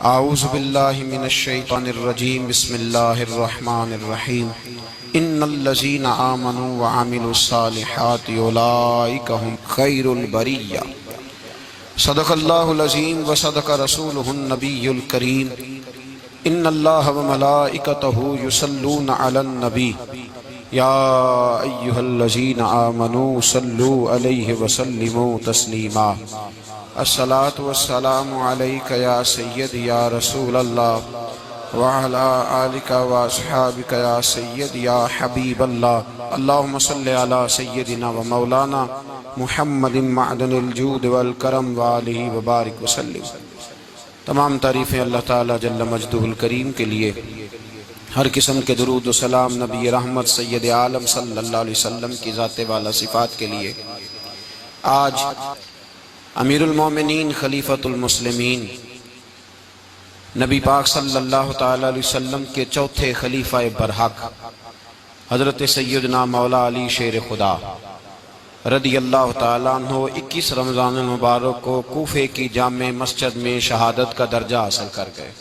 اعوذ باللہ من الشیطان الرجیم بسم اللہ الرحمن الرحیم ان الذین آمنوا وعملوا الصالحات اولئک هم خیر البریہ صدق اللہ العظیم وصدق رسولہ النبی الکریم ان اللہ وملائکتہ یصلون علی النبی یا ایہا الذین آمنوا صلوا علیہ وسلموا تسلیما الصلاة والسلام علیک یا سید یا رسول اللہ وعلا آلک واصحابک یا سید یا حبیب اللہ اللہم صلی علی سیدنا و مولانا محمد معدن الجود والکرم وآلہ وبارک وسلم۔ تمام تعریفیں اللہ تعالی جل مجدہ الکریم کے لیے، ہر قسم کے درود و سلام نبی رحمت سید عالم صلی اللہ علیہ وسلم کی ذات والا صفات کے لیے۔ آج امیر المومنین خلیفۃ المسلمین نبی پاک صلی اللہ تعالی علیہ وسلم کے چوتھے خلیفہ برحق حضرت سیدنا مولا علی شیر خدا رضی اللہ تعالیٰ عنہ 21 رمضان المبارک کو کوفے کی جامع مسجد میں شہادت کا درجہ حاصل کر گئے۔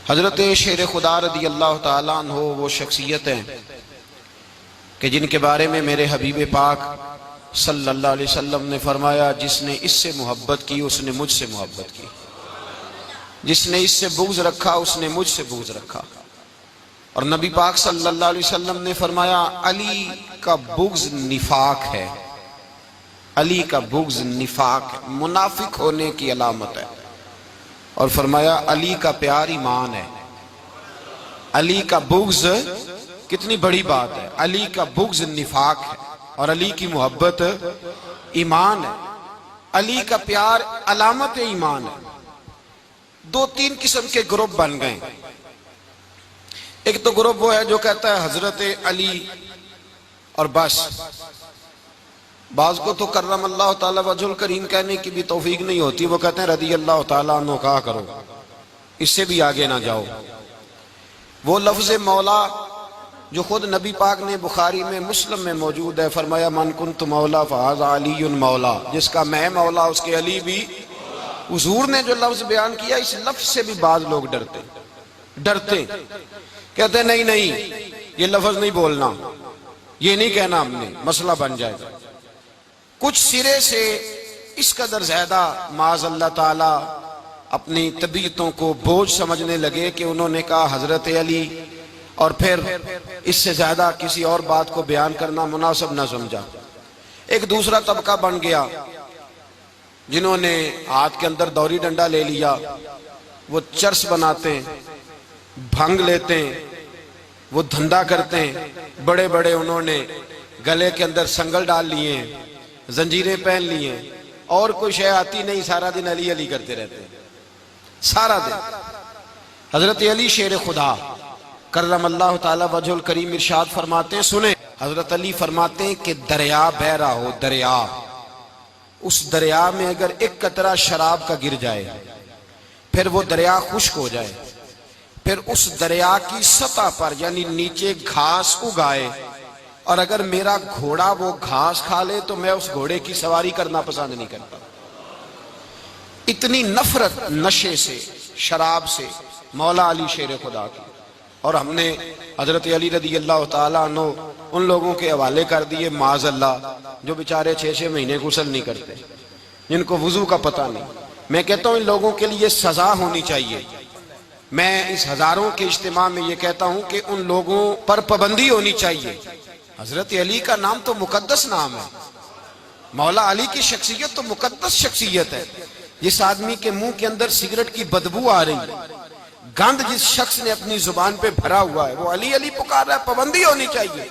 حضرت شیر خدا رضی اللہ تعالیٰ عنہ وہ شخصیت ہیں کہ جن کے بارے میں میرے حبیب پاک صلی اللہ علیہ وسلم نے فرمایا، جس نے اس سے محبت کی اس نے مجھ سے محبت کی، جس نے اس سے بغض رکھا اس نے مجھ سے بغض رکھا۔ اور نبی پاک صلی اللہ علیہ وسلم نے فرمایا، علی کا بغض نفاق ہے، علی کا بغض نفاق ہے، منافق ہونے کی علامت ہے۔ اور فرمایا علی کا پیار ایمان ہے، علی کا بغض کتنی بڑی بات ہے، علی کا بغض نفاق ہے اور علی کی محبت ایمان ہے، علی کا پیار علامت ایمان ہے۔ دو تین قسم کے گروپ بن گئے۔ ایک تو گروپ وہ ہے جو کہتا ہے حضرت علی اور بس، بعض کو تو کرم اللہ تعالیٰ وجہ الکریم کہنے کی بھی توفیق نہیں ہوتی، وہ کہتے ہیں رضی اللہ تعالیٰ عنہ کہا کرو، اس سے بھی آگے نہ جاؤ۔ وہ لفظ مولا جو خود نبی پاک نے بخاری میں مسلم میں موجود ہے، فرمایا من کنت مولا فہذا علی مولا، جس کا میں مولا اس کے علی بھی۔ حضور نے جو لفظ بیان کیا، اس لفظ سے بھی بعض لوگ ڈرتے کہتے ہیں نہیں یہ لفظ نہیں بولنا، یہ نہیں کہنا، ہم نے مسئلہ بن جائے گا۔ کچھ سرے سے اس قدر زیادہ معاذ اللہ تعالی اپنی طبیعتوں کو بوجھ سمجھنے لگے کہ انہوں نے کہا حضرت علی، اور پھر اس سے زیادہ کسی اور بات کو بیان کرنا مناسب نہ سمجھا۔ ایک دوسرا طبقہ بن گیا جنہوں نے ہاتھ کے اندر دوری ڈنڈا لے لیا، وہ چرس بناتے ہیں، بھنگ لیتے ہیں، وہ دھندا کرتے ہیں، بڑے بڑے انہوں نے گلے کے اندر سنگل ڈال لیے ہیں، زنجیریں پہن لیے ہیں، اور کوئی شے آتی نہیں، سارا دن علی علی کرتے رہتے ہیں سارا دن۔ حضرت علی شیر خدا کرم اللہ تعالی وجہ الکریم ارشاد فرماتے ہیں، سنیں، حضرت علی فرماتے ہیں کہ دریا بہ رہا ہو، دریا، اس دریا میں اگر ایک قطرہ شراب کا گر جائے، پھر وہ دریا خشک ہو جائے، پھر اس دریا کی سطح پر یعنی نیچے گھاس اگائے، اور اگر میرا گھوڑا وہ گھاس کھا لے تو میں اس گھوڑے کی سواری کرنا پسند نہیں کرتا۔ اتنی نفرت نشے سے، شراب سے مولا علی شیر خدا کی۔ اور ہم نے حضرت علی رضی اللہ تعالیٰ عنہ ان لوگوں کے حوالے کر دیے معاذ اللہ جو بیچارے 6 مہینے غسل نہیں کرتے، جن کو وضو کا پتہ نہیں۔ میں کہتا ہوں ان لوگوں کے لیے سزا ہونی چاہیے۔ میں اس ہزاروں کے اجتماع میں یہ کہتا ہوں کہ ان لوگوں پر پابندی ہونی چاہیے۔ حضرت علی کا نام تو مقدس نام ہے، مولا علی کی شخصیت تو مقدس شخصیت ہے۔ جس آدمی کے منہ کے اندر سگریٹ کی بدبو آ رہی، گند جس شخص نے اپنی زبان پہ بھرا ہوا ہے، وہ علی علی پکار رہا ہے، پابندی ہونی چاہیے۔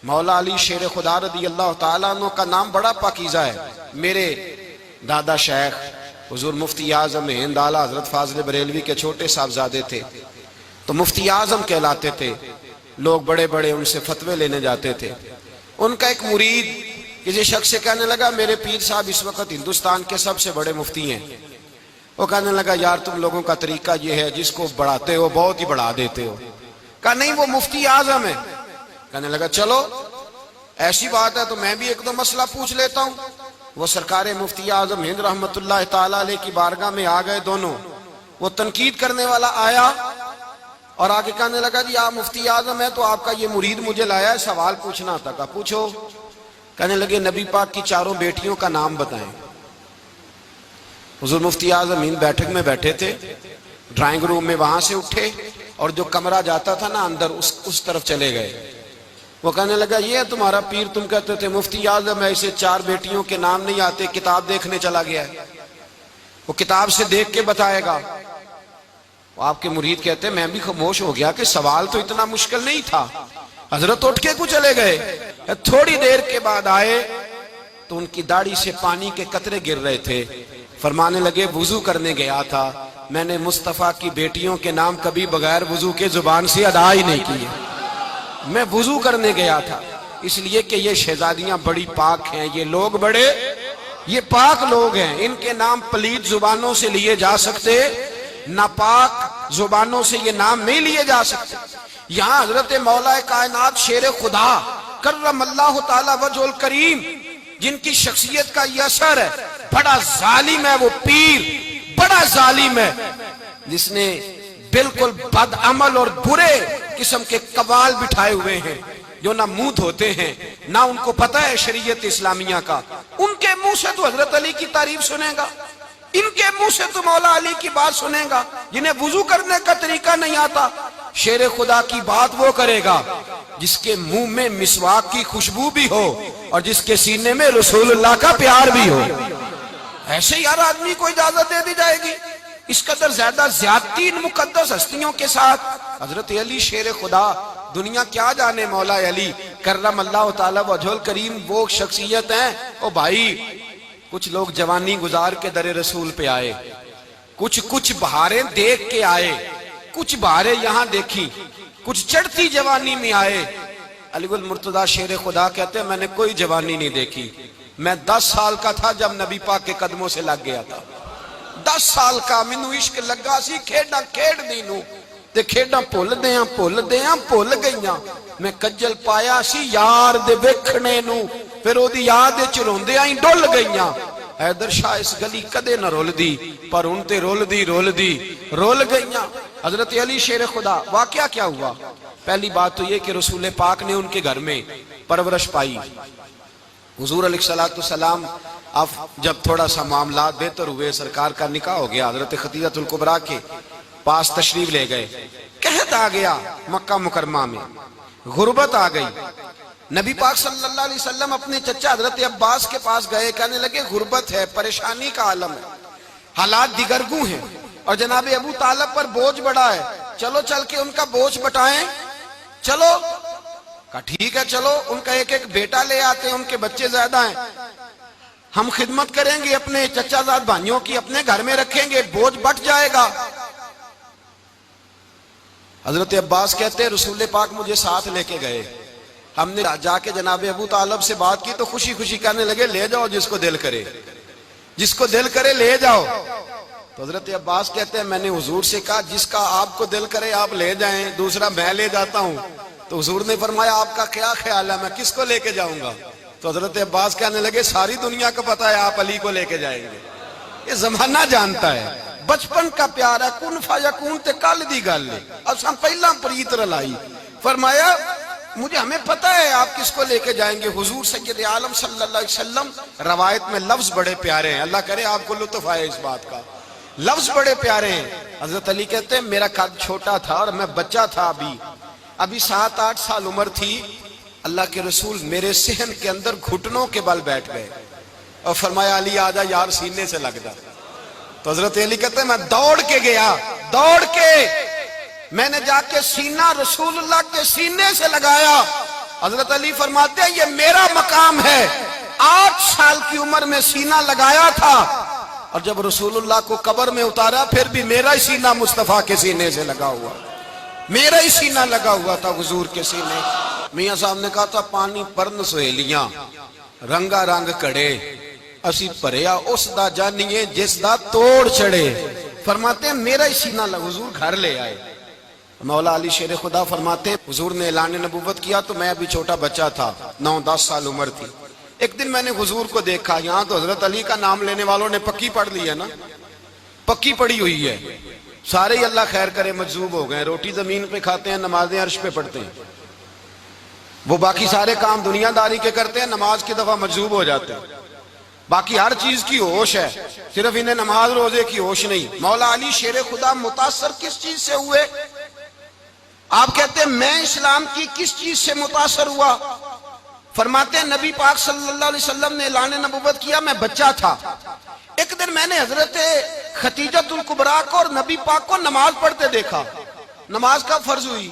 مولا علی شیر خدا رضی اللہ تعالیٰ عنہ کا نام بڑا پاکیزہ ہے۔ میرے دادا شیخ حضور مفتی اعظم ہند اعلیٰ حضرت فاضل بریلوی کے چھوٹے صاحبزادے تھے، تو مفتی اعظم کہلاتے تھے، لوگ بڑے بڑے ان سے فتوے لینے جاتے تھے۔ ان کا ایک مرید کسی شخص سے کہنے لگا میرے پیر صاحب اس وقت ہندوستان کے سب سے بڑے مفتی ہیں۔ وہ کہنے لگا یار تم لوگوں کا طریقہ یہ ہے، جس کو بڑھاتے ہو بہت ہی بڑھا دیتے ہو۔ کہا نہیں وہ مفتی اعظم ہے۔ کہنے لگا چلو ایسی بات ہے تو میں بھی ایک دو مسئلہ پوچھ لیتا ہوں۔ وہ سرکار مفتی اعظم ہند رحمت اللہ تعالیٰ علیہ کی بارگاہ میں آ گئے دونوں، وہ تنقید کرنے والا آیا اور آگے کہنے لگا جی آپ مفتی اعظم ہے تو آپ کا یہ مرید مجھے لایا ہے سوال پوچھنا تھا. کہا پوچھو. کہنے لگے نبی پاک کی 4 بیٹیوں کا نام بتائیں. حضور مفتی اعظم بیٹھک میں بیٹھے تھے, ڈرائنگ روم میں, وہاں سے اٹھے اور جو کمرہ جاتا تھا نا اندر اس طرف چلے گئے. وہ کہنے لگا یہ ہے تمہارا پیر, تم کہتے تھے مفتی اعظم ہے, اسے 4 بیٹیوں کے نام نہیں آتے, کتاب دیکھنے چلا گیا ہے, وہ کتاب سے دیکھ کے بتائے گا. وہ آپ کے مرید کہتے ہیں میں بھی خاموش ہو گیا کہ سوال تو اتنا مشکل نہیں تھا. حضرت اٹھ کے کو چلے گئے. تھوڑی دیر کے بعد آئے تو ان کی داڑھی سے پانی کے قطرے گر رہے تھے. فرمانے لگے وضو کرنے گیا تھا, میں نے مصطفیٰ کی بیٹیوں کے نام کبھی بغیر وضو کے زبان سے ادا ہی نہیں کیے. میں وضو کرنے گیا تھا اس لیے کہ یہ شہزادیاں بڑی پاک ہیں, یہ لوگ بڑے یہ پاک لوگ ہیں, ان کے نام پلید زبانوں سے لیے جا سکتے, ناپاک زبانوں سے یہ نام نہیں لیے جا سکتے. یہاں حضرت مولا کائنات شیر خدا کرم اللہ تعالی وجہ الکریم جن کی شخصیت کا یہ اثر ہے, بڑا ظالم ہے وہ پیر, بڑا ظالم ہے جس نے بالکل بد عمل اور برے قسم کے قوال بٹھائے ہوئے ہیں جو نہ منہ دھوتے ہیں نہ ان کو پتہ ہے شریعت اسلامیہ کا. ان کے منہ سے تو حضرت علی کی تعریف سنے گا, ان کے منہ سے تو مولا علی کی بات سنے گا, جنہیں وضو کرنے کا طریقہ نہیں آتا. شیر خدا کی بات وہ کرے گا جس کے منہ میں مسواک کی خوشبو بھی ہو اور جس کے سینے میں رسول اللہ کا پیار بھی ہو. ایسے ہی ہر آدمی کو اجازت دے دی جائے گی. اس قدر زیادہ زیادتی ان مقدس ہستیوں کے ساتھ. حضرت علی شیر خدا, دنیا کیا جانے مولا علی کرم اللہ تعالی وجہ الکریم وہ شخصیت ہیں. او بھائی کچھ لوگ جوانی گزار کے در رسول پہ آئے, کچھ بہاریں دیکھ کے آئے, کچھ بہاریں یہاں دیکھی, کچھ چڑھتی جوانی میں آئے. علی المرتضیٰ شیر خدا کہتے ہیں میں نے کوئی جوانی نہیں دیکھی, میں 10 سال کا تھا جب نبی پاک کے قدموں سے لگ گیا تھا. 10 سال کا مینوں عشق لگا سی, کھیڈاں کھیڈ دی نوں تے کھیڈاں بھول گئیاں. میں کجل پایا سی یار دے ویکھنے نوں, پھر او دی یاد وچ روندیاں ہی ڈل گئیاں. حیدر شاہ اس گلی کدے نہ رول دی پر ان تے رول گئیاں. حضرت علی شیر خدا واقعہ کیا ہوا؟ پہلی بات تو یہ کہ رسول پاک نے ان کے گھر میں پرورش پائی. حضور علیہ السلام اب جب تھوڑا سا معاملات بہتر ہوئے, سرکار کا نکاح ہو گیا, حضرت خدیجہ الکبریٰ کے پاس تشریف لے گئے. قحط آ گیا مکہ مکرمہ میں, غربت آ گئی. نبی پاک صلی اللہ علیہ وسلم اپنے چچا حضرت عباس کے پاس گئے, کہنے لگے غربت ہے, پریشانی کا عالم ہے, حالات دیگرگوں ہیں اور جناب ابو طالب پر بوجھ بڑا ہے, چلو چل کے ان کا بوجھ بٹائیں. چلو کہا ٹھیک ہے چلو, ان کا ایک بیٹا لے آتے ہیں, ان کے بچے زیادہ ہیں, ہم خدمت کریں گے اپنے چچا زاد بھائیوں کی, اپنے گھر میں رکھیں گے, بوجھ بٹ جائے گا. حضرت عباس کہتے ہیں رسول پاک مجھے ساتھ لے کے گئے, ہم نے جا کے جناب ابو طالب سے بات کی تو خوشی خوشی کہنے لگے لے جاؤ جس کو دل کرے لے جاؤ. تو حضرت عباس کہتے ہیں میں نے حضور سے کہا جس کا آپ کو دل کرے آپ لے جائیں, دوسرا میں لے جاتا ہوں. تو حضور نے فرمایا آپ کا کیا خیال ہے, میں کس کو لے کے جاؤں گا؟ تو حضرت عباس کہنے لگے ساری دنیا کو پتا ہے آپ علی کو لے کے جائیں گے, یہ زمانہ جانتا ہے, بچپن کا پیار ہے, کن فیکون تے کل دی گل ہے, اب ہم پہلا پریت رلائی. فرمایا ہمیں پتہ ہے آپ کس کو لے کے جائیں گے, حضور سید عالم صلی اللہ علیہ وسلم. روایت میں لفظ بڑے پیارے ہیں, اللہ کرے آپ کو لطف آئے اس بات کا, لفظ بڑے پیارے ہیں. حضرت علی کہتے ہیں میرا قد چھوٹا تھا اور میں بچہ تھا, ابھی 7-8 سال عمر تھی. اللہ کے رسول میرے صحن کے اندر گھٹنوں کے بل بیٹھ گئے اور فرمایا علی آجا یار سینے سے لگ جا. تو حضرت علی کہتے ہیں میں دوڑ کے گیا, میں نے جا کے سینہ رسول اللہ کے سینے سے لگایا. حضرت علی فرماتے ہیں یہ میرا مقام ہے, 8 سال کی عمر میں سینہ لگایا تھا اور جب رسول اللہ کو قبر میں اتارا پھر بھی میرا ہی سینہ مصطفیٰ کے سینے سے لگا ہوا, میرا ہی سینہ لگا ہوا تھا حضور کے سینے. میاں صاحب نے کہا تھا پانی پرن سہیلیاں رنگا رنگ کڑے, اسی پریا اس دا جانیے جس دا توڑ چڑے. فرماتے ہیں میرا ہی سینہ لگا, حضور گھر لے آئے. مولا علی شیر خدا فرماتے ہیں حضور نے اعلان نبوت کیا تو میں ابھی چھوٹا بچہ تھا, 9-10 سال عمر تھی. ایک دن میں نے حضور کو دیکھا, یہاں تو حضرت علی کا نام لینے والوں نے پکی پڑھ لی ہے نا, پکی پڑی ہوئی ہے. سارے ہی اللہ خیر کرے مجذوب ہو گئے، روٹی زمین پہ کھاتے ہیں، نمازیں عرش پہ پڑھتے ہیں، وہ باقی سارے کام دنیا داری کے کرتے ہیں، نماز کی دفعہ مجذوب ہو جاتے ہیں، باقی ہر چیز کی ہوش ہے، صرف انہیں نماز روزے کی ہوش نہیں۔ مولا علی شیر خدا متاثر کس چیز سے ہوئے؟ آپ کہتے ہیں میں اسلام کی کس چیز سے متاثر ہوا؟ فرماتے ہیں نبی پاک صلی اللہ علیہ وسلم نے اعلان نبوت کیا، میں بچہ تھا، ایک دن میں نے حضرت خدیجۃ الکبریٰ کو اور نبی پاک کو نماز پڑھتے دیکھا۔ نماز کب فرض ہوئی؟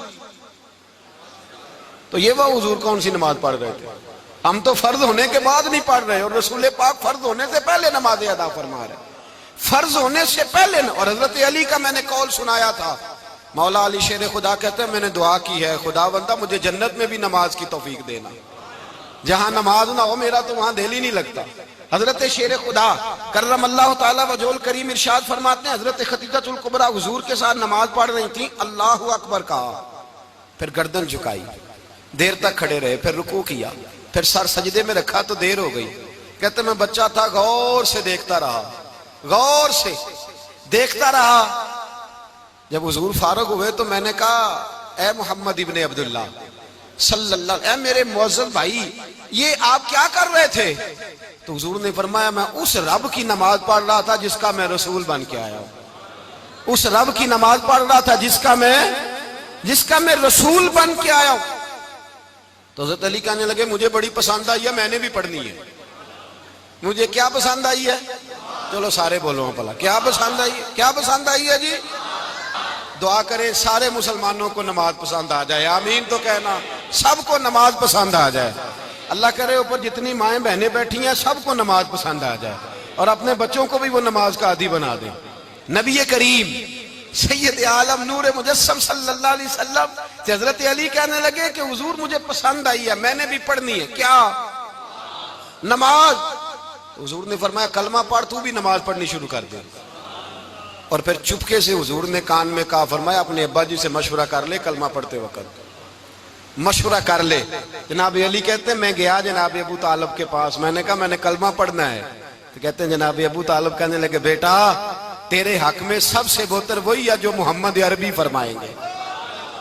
تو یہ وہ حضور کون سی نماز پڑھ رہے تھے؟ ہم تو فرض ہونے کے بعد نہیں پڑھ رہے، اور رسول پاک فرض ہونے سے پہلے نماز ادا فرما رہے، فرض ہونے سے پہلے۔ اور حضرت علی کا میں نے قول سنایا تھا، مولا علی شیر خدا کہتے ہیں میں نے دعا کی ہے، خدا بندہ مجھے جنت میں بھی نماز کی توفیق دینا، جہاں نماز نہ ہو میرا تو وہاں دل ہی نہیں لگتا۔ حضرت شیر خدا کرم اللہ تعالیٰ وجہہ الکریم ارشاد فرماتے ہیں حضرت خدیجۃ الکبریٰ حضور کے ساتھ نماز پڑھ رہی تھیں، اللہ اکبر کہا، پھر گردن جھکائی، دیر تک کھڑے رہے، پھر رکوع کیا، پھر سر سجدے میں رکھا تو دیر ہو گئی۔ کہتے میں بچہ تھا، غور سے دیکھتا رہا، غور سے دیکھتا رہا۔ جب حضور فارغ ہوئے تو میں نے کہا اے محمد ابن عبداللہ صلی اللہ علیہ، اے میرے معزز بھائی یہ آپ کیا کر رہے تھے؟ تو حضور نے فرمایا میں اس رب کی نماز پڑھ رہا تھا جس کا میں رسول بن کے آیا ہوں، اس رب کی نماز پڑھ رہا تھا جس کا میں رسول بن کے آیا ہوں۔ تو حضرت علی کہنے لگے مجھے بڑی پسند آئی ہے، میں نے بھی پڑھنی ہے۔ مجھے کیا پسند آئی ہے؟ چلو سارے بولو پلا، کیا پسند آئی ہے؟ کیا پسند آئی ہے جی؟ دعا کریں سارے مسلمانوں کو نماز پسند آ جائے، آمین تو کہنا، سب کو نماز پسند آ جائے۔ اللہ کرے اوپر جتنی مائیں بہنیں بیٹھی ہیں سب کو نماز پسند آ جائے، اور اپنے بچوں کو بھی وہ نماز کا عادی بنا دیں۔ نبی کریم سید عالم نور مجسم صلی اللہ علیہ وسلم سے حضرت علی کہنے لگے کہ حضور مجھے پسند آئی ہے، میں نے بھی پڑھنی ہے، کیا؟ نماز۔ حضور نے فرمایا کلمہ پڑھ، تو بھی نماز پڑھنی شروع کر دے۔ اور پھر چپکے سے حضور نے کان میں کہا، فرمایا اپنے ابا جی سے مشورہ کر لے کلمہ پڑھتے وقت، مشورہ کر لے۔ جناب علی کہتے ہیں میں گیا جناب ابو طالب کے پاس، میں نے کہا میں نے کلمہ پڑھنا ہے، تو کہتے ہیں جناب ابو طالب کہنے لگے بیٹا تیرے حق میں سب سے بہتر وہی ہے جو محمد عربی فرمائیں گے،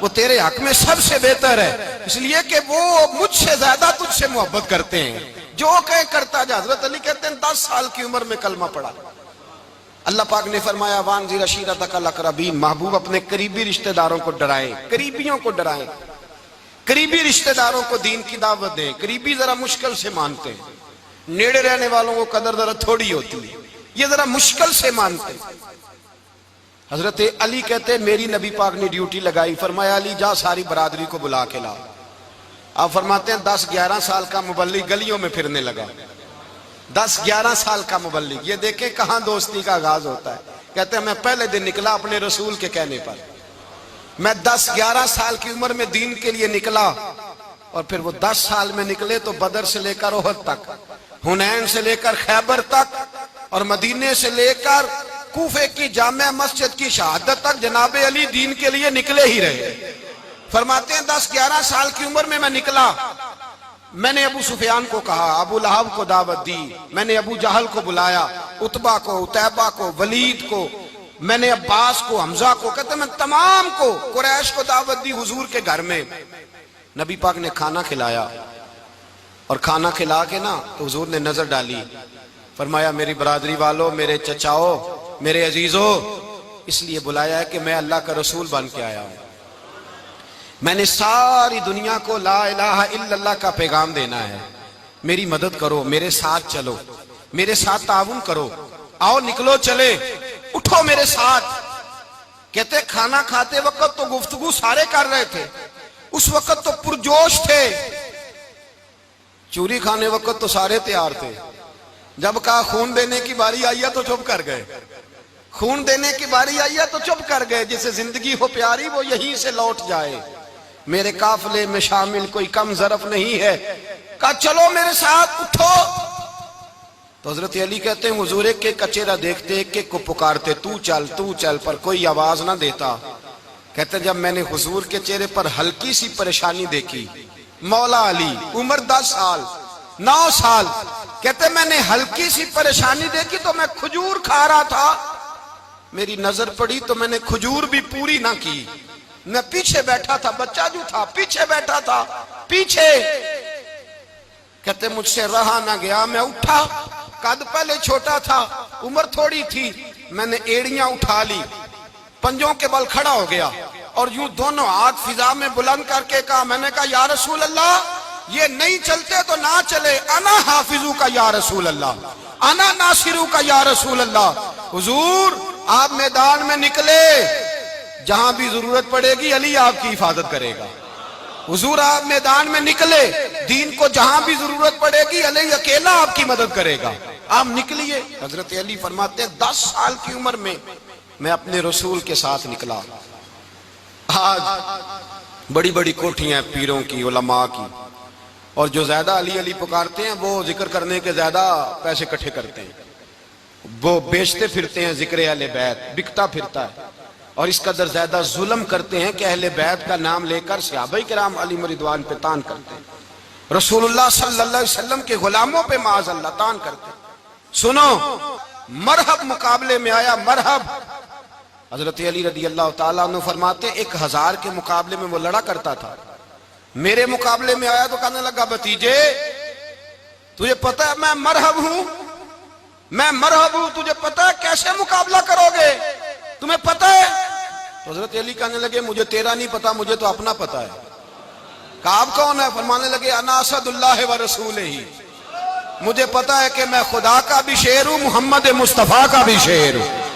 وہ تیرے حق میں سب سے بہتر ہے، اس لیے کہ وہ مجھ سے زیادہ تجھ سے محبت کرتے ہیں، جو کہے کرتا جا۔ حضرت علی کہتے ہیں 10 سال کی عمر میں کلمہ پڑھا۔ اللہ پاک نے فرمایا وانذر عشیرتک الاقربین، محبوب اپنے قریبی رشتہ داروں کو ڈرائیں، قریبیوں کو ڈرائیں، قریبی رشتہ داروں کو دین کی دعوت دیں۔ قریبی ذرا مشکل سے مانتے ہیں، نیڑے رہنے والوں کو قدر ذرا تھوڑی ہوتی ہے، یہ ذرا مشکل سے مانتے ہیں۔ حضرت علی کہتے ہیں میری نبی پاک نے ڈیوٹی لگائی، فرمایا علی جا ساری برادری کو بلا کے لا۔ آپ فرماتے ہیں 10-11 سال کا مبلغ گلیوں میں پھرنے لگا، 10-11 سال کا مبلغ، یہ دیکھیں کہاں دوستی کا آغاز ہوتا ہے۔ کہتے ہیں میں پہلے دن نکلا اپنے رسول کے کہنے پر، میں 10-11 سال کی عمر میں دین کے لیے نکلا، اور پھر وہ 10 سال میں نکلے تو بدر سے لے کر احد تک، حنین سے لے کر خیبر تک، اور مدینے سے لے کر کوفے کی جامع مسجد کی شہادت تک جناب علی دین کے لیے نکلے ہی رہے۔ فرماتے ہیں 10-11 سال کی عمر میں نکلا، میں نے ابو سفیان کو کہا، ابو لہب کو دعوت دی، میں نے ابو جہل کو بلایا، عتبہ کو، عتیبہ کو، ولید کو، میں نے عباس کو، حمزہ کو، کہتے ہیں میں تمام کو، قریش کو دعوت دی حضور کے گھر میں۔ نبی پاک نے کھانا کھلایا، اور کھانا کھلا کے نا تو حضور نے نظر ڈالی، فرمایا میری برادری والوں، میرے چچاؤ، میرے عزیزوں، اس لیے بلایا ہے کہ میں اللہ کا رسول بن کے آیا ہوں، میں نے ساری دنیا کو لا الہ الا اللہ کا پیغام دینا ہے، میری مدد کرو، میرے ساتھ چلو، میرے ساتھ تعاون کرو، آؤ نکلو چلے، اٹھو میرے ساتھ۔ کہتے کھانا کھاتے وقت تو گفتگو سارے کر رہے تھے، اس وقت تو پرجوش تھے، چوری کھانے وقت تو سارے تیار تھے، جب کہا خون دینے کی باری آئی ہے تو چپ کر گئے، خون دینے کی باری آئی ہے تو چپ کر گئے، جسے زندگی ہو پیاری وہ یہیں سے لوٹ جائے، میرے قافلے میں شامل کوئی کم ظرف نہیں ہے، کہا چلو میرے ساتھ اٹھو۔ تو حضرت علی کہتے ہیں حضور ایک ایک کا چہرہ دیکھتے، ایک ایک کو پکارتے، تو چل، پر کوئی آواز نہ دیتا۔ کہتے ہیں جب میں نے حضور کے چہرے پر ہلکی سی پریشانی دیکھی، مولا علی عمر 10 سال 9 سال، کہتے ہیں میں نے ہلکی سی پریشانی دیکھی تو میں کھجور کھا رہا تھا، میری نظر پڑی تو میں نے کھجور بھی پوری نہ کی. میں پیچھے بیٹھا تھا, بچہ جو تھا پیچھے بیٹھا تھا, پیچھے. کہتے مجھ سے رہا نہ گیا, میں اٹھا. قد پہلے چھوٹا تھا, عمر تھوڑی تھی. میں نے ایڑیاں اٹھا لی, پنجوں کے بل کھڑا ہو گیا اور یوں دونوں ہاتھ فضا میں بلند کر کے کہا, میں نے کہا یا رسول اللہ یہ نہیں چلتے تو نہ چلے, انا حافظو کا یا رسول اللہ, انا ناصرو کا یا رسول اللہ. حضور آپ میدان میں نکلے, جہاں بھی ضرورت پڑے گی علی آپ کی حفاظت کرے گا. حضور آپ میدان میں نکلے, دین کو جہاں بھی ضرورت پڑے گی علی اکیلا آپ کی مدد کرے گا. آپ نکلیے. حضرت علی فرماتے ہیں 10 سال کی عمر میں اپنے رسول کے ساتھ نکلا. آج بڑی بڑی کوٹھیاں پیروں کی, علماء کی, اور جو زیادہ علی علی پکارتے ہیں وہ ذکر کرنے کے زیادہ پیسے اکٹھے کرتے ہیں, وہ بیچتے پھرتے ہیں ذکر اہل بیت, بکتا پھرتا ہے, اور اس قدر زیادہ ظلم کرتے ہیں کہ اہل بیت کا نام لے کر صحابہ کرام علی رضوان پہ تان کرتے ہیں, رسول اللہ صلی اللہ علیہ وسلم کے غلاموں پہ معاذ اللہ تان کرتے ہیں. سنو, مرحب مقابلے میں آیا, مرحب. حضرت علی رضی اللہ تعالیٰ عنہ فرماتے 1000 کے مقابلے میں وہ لڑا کرتا تھا, میرے مقابلے میں آیا تو کہنے لگا بھتیجے تجھے پتہ ہے میں مرحب ہوں, میں مرحب ہوں, تجھے پتہ ہے کیسے مقابلہ کرو گے, تمہیں پتہ ہے؟ تو حضرت علی کہنے لگے مجھے تیرا نہیں پتا, مجھے تو اپنا پتہ ہے. کعب کون ہے؟ فرمانے لگے انا اسد اللہ و رسولہ ہی, مجھے پتا ہے کہ میں خدا کا بھی شیر ہوں, محمد مصطفیٰ کا بھی شیر ہوں.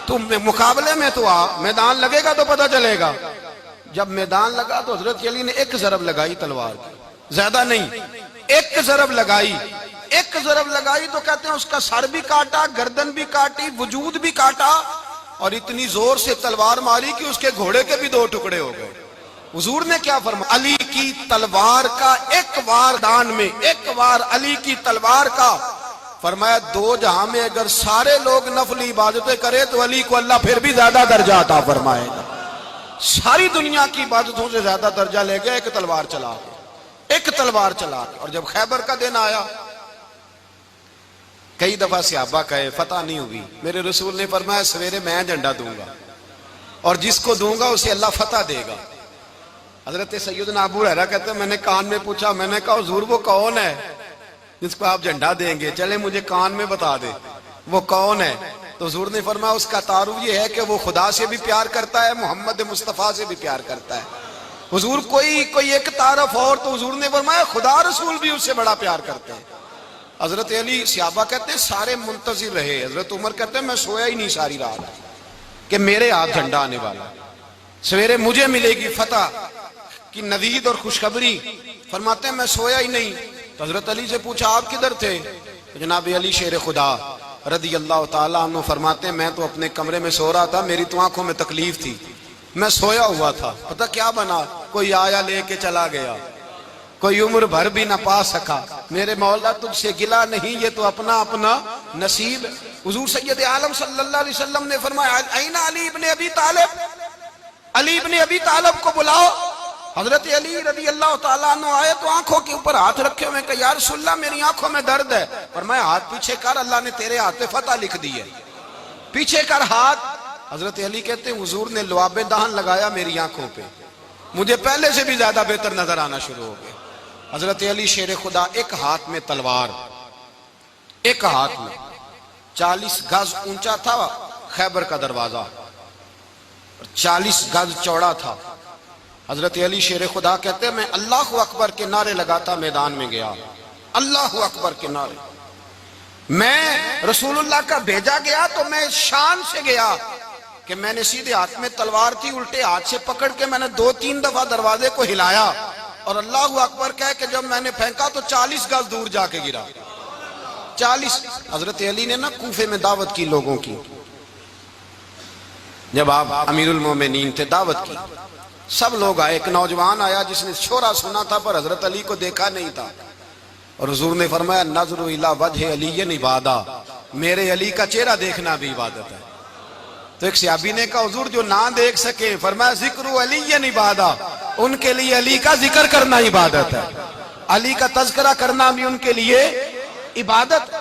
تم مقابلے میں تو آ, میدان لگے گا تو پتہ چلے گا. جب میدان لگا تو حضرت علی نے ایک ضرب لگائی تلوار کی, زیادہ نہیں, ایک ضرب لگائی. ایک ضرب لگائی تو کہتے ہیں اس کا سر بھی کاٹا, گردن بھی کاٹی, وجود بھی کاٹا, اور اتنی زور سے تلوار ماری کہ اس کے گھوڑے کے بھی 2 ٹکڑے ہو گئے. حضور نے کیا فرمایا؟ علی کی تلوار کا ایک وار دان میں, ایک وار علی کی تلوار کا, فرمایا 2 جہاں میں اگر سارے لوگ نفلی عبادتیں کرے تو علی کو اللہ پھر بھی زیادہ درجہ عطا فرمائے گا. ساری دنیا کی عبادتوں سے زیادہ درجہ لے گیا ایک تلوار چلا کے, ایک تلوار چلا کے. اور جب خیبر کا دن آیا, کئی دفعہ صحابہ کہے فتح نہیں ہوئی, میرے رسول نے فرمایا سویرے میں جھنڈا دوں گا اور جس کو دوں گا اسے اللہ فتح دے گا. حضرت سیدنا ابو ہریرہ کہتے ہیں میں نے کان میں پوچھا, میں نے کہا حضور وہ کون ہے جس کو آپ جھنڈا دیں گے, چلے مجھے کان میں بتا دے وہ کون ہے. تو حضور نے فرمایا اس کا تعارف یہ ہے کہ وہ خدا سے بھی پیار کرتا ہے, محمد مصطفیٰ سے بھی پیار کرتا ہے. حضور کوئی ایک تعارف اور, تو حضور نے فرمایا خدا رسول بھی اس سے بڑا پیار کرتے ہیں. حضرت علی, صحابہ کہتے ہیں سارے منتظر رہے. حضرت عمر کہتے ہیں میں سویا ہی نہیں ساری رات کہ میرے ہاتھ جھنڈا آنے والا, سویرے مجھے ملے گی فتح کی نوید اور خوشخبری. فرماتے ہیں میں سویا ہی نہیں. تو حضرت علی سے پوچھا آپ کدھر تھے؟ جناب علی شیر خدا رضی اللہ تعالیٰ عنہ فرماتے ہیں میں تو اپنے کمرے میں سو رہا تھا, میری تو آنکھوں میں تکلیف تھی, میں سویا ہوا تھا. پتہ کیا بنا, کوئی آیا لے کے چلا گیا, کوئی عمر بھر بھی نہ پا سکا. میرے مولا تجھ سے گلا نہیں, یہ تو اپنا اپنا نصیب. حضور سید عالم صلی اللہ علیہ وسلم نے فرمایا این علی ابن ابی طالب, علی ابن ابی طالب کو بلاؤ. حضرت علی رضی اللہ تعالیٰ عنہ آئے تو آنکھوں کے اوپر ہاتھ رکھے ہوئے کہ یا رسول اللہ میری آنکھوں میں درد ہے. فرمایا ہاتھ پیچھے کر, اللہ نے تیرے ہاتھ پہ فتح لکھ دی ہے, پیچھے کر ہاتھ. حضرت علی کہتے ہیں حضور نے لعاب دہن لگایا میری آنکھوں پہ, مجھے پہلے سے بھی زیادہ بہتر نظر آنا شروع ہو گیا. حضرت علی شیر خدا, ایک ہاتھ میں تلوار, ایک ہاتھ میں 40 گز اونچا تھا خیبر کا دروازہ, 40 گز چوڑا تھا. حضرت علی شیر خدا کہتے ہیں میں اللہ اکبر کے نعرے لگاتا میدان میں گیا, اللہ اکبر کے نعرے. میں رسول اللہ کا بھیجا گیا تو میں شان سے گیا کہ میں نے سیدھے ہاتھ میں تلوار تھی, الٹے ہاتھ سے پکڑ کے میں نے 2-3 دفعہ دروازے کو ہلایا اور اللہ اکبر کہہ کہ جب میں نے پھینکا تو 40 گز دور جا کے گرا. 40. حضرت علی نے نا کوفے میں دعوت کی لوگوں کی, جب آپ امیر المومنین تھے دعوت کی, سب لوگ آئے. ایک نوجوان آیا جس نے شورا سنا تھا پر حضرت علی کو دیکھا نہیں تھا, اور حضور نے فرمایا نظر الی وجہ علی عبادہ, میرے علی کا چہرہ دیکھنا بھی عبادت ہے. تو ایک صحابی نے کہا حضور جو نہ دیکھ سکے, فرمایا ذکر علی عبادہ, ان کے لیے علی کا ذکر کرنا عبادت ہے, علی کا تذکرہ کرنا بھی ان کے لیے عبادت.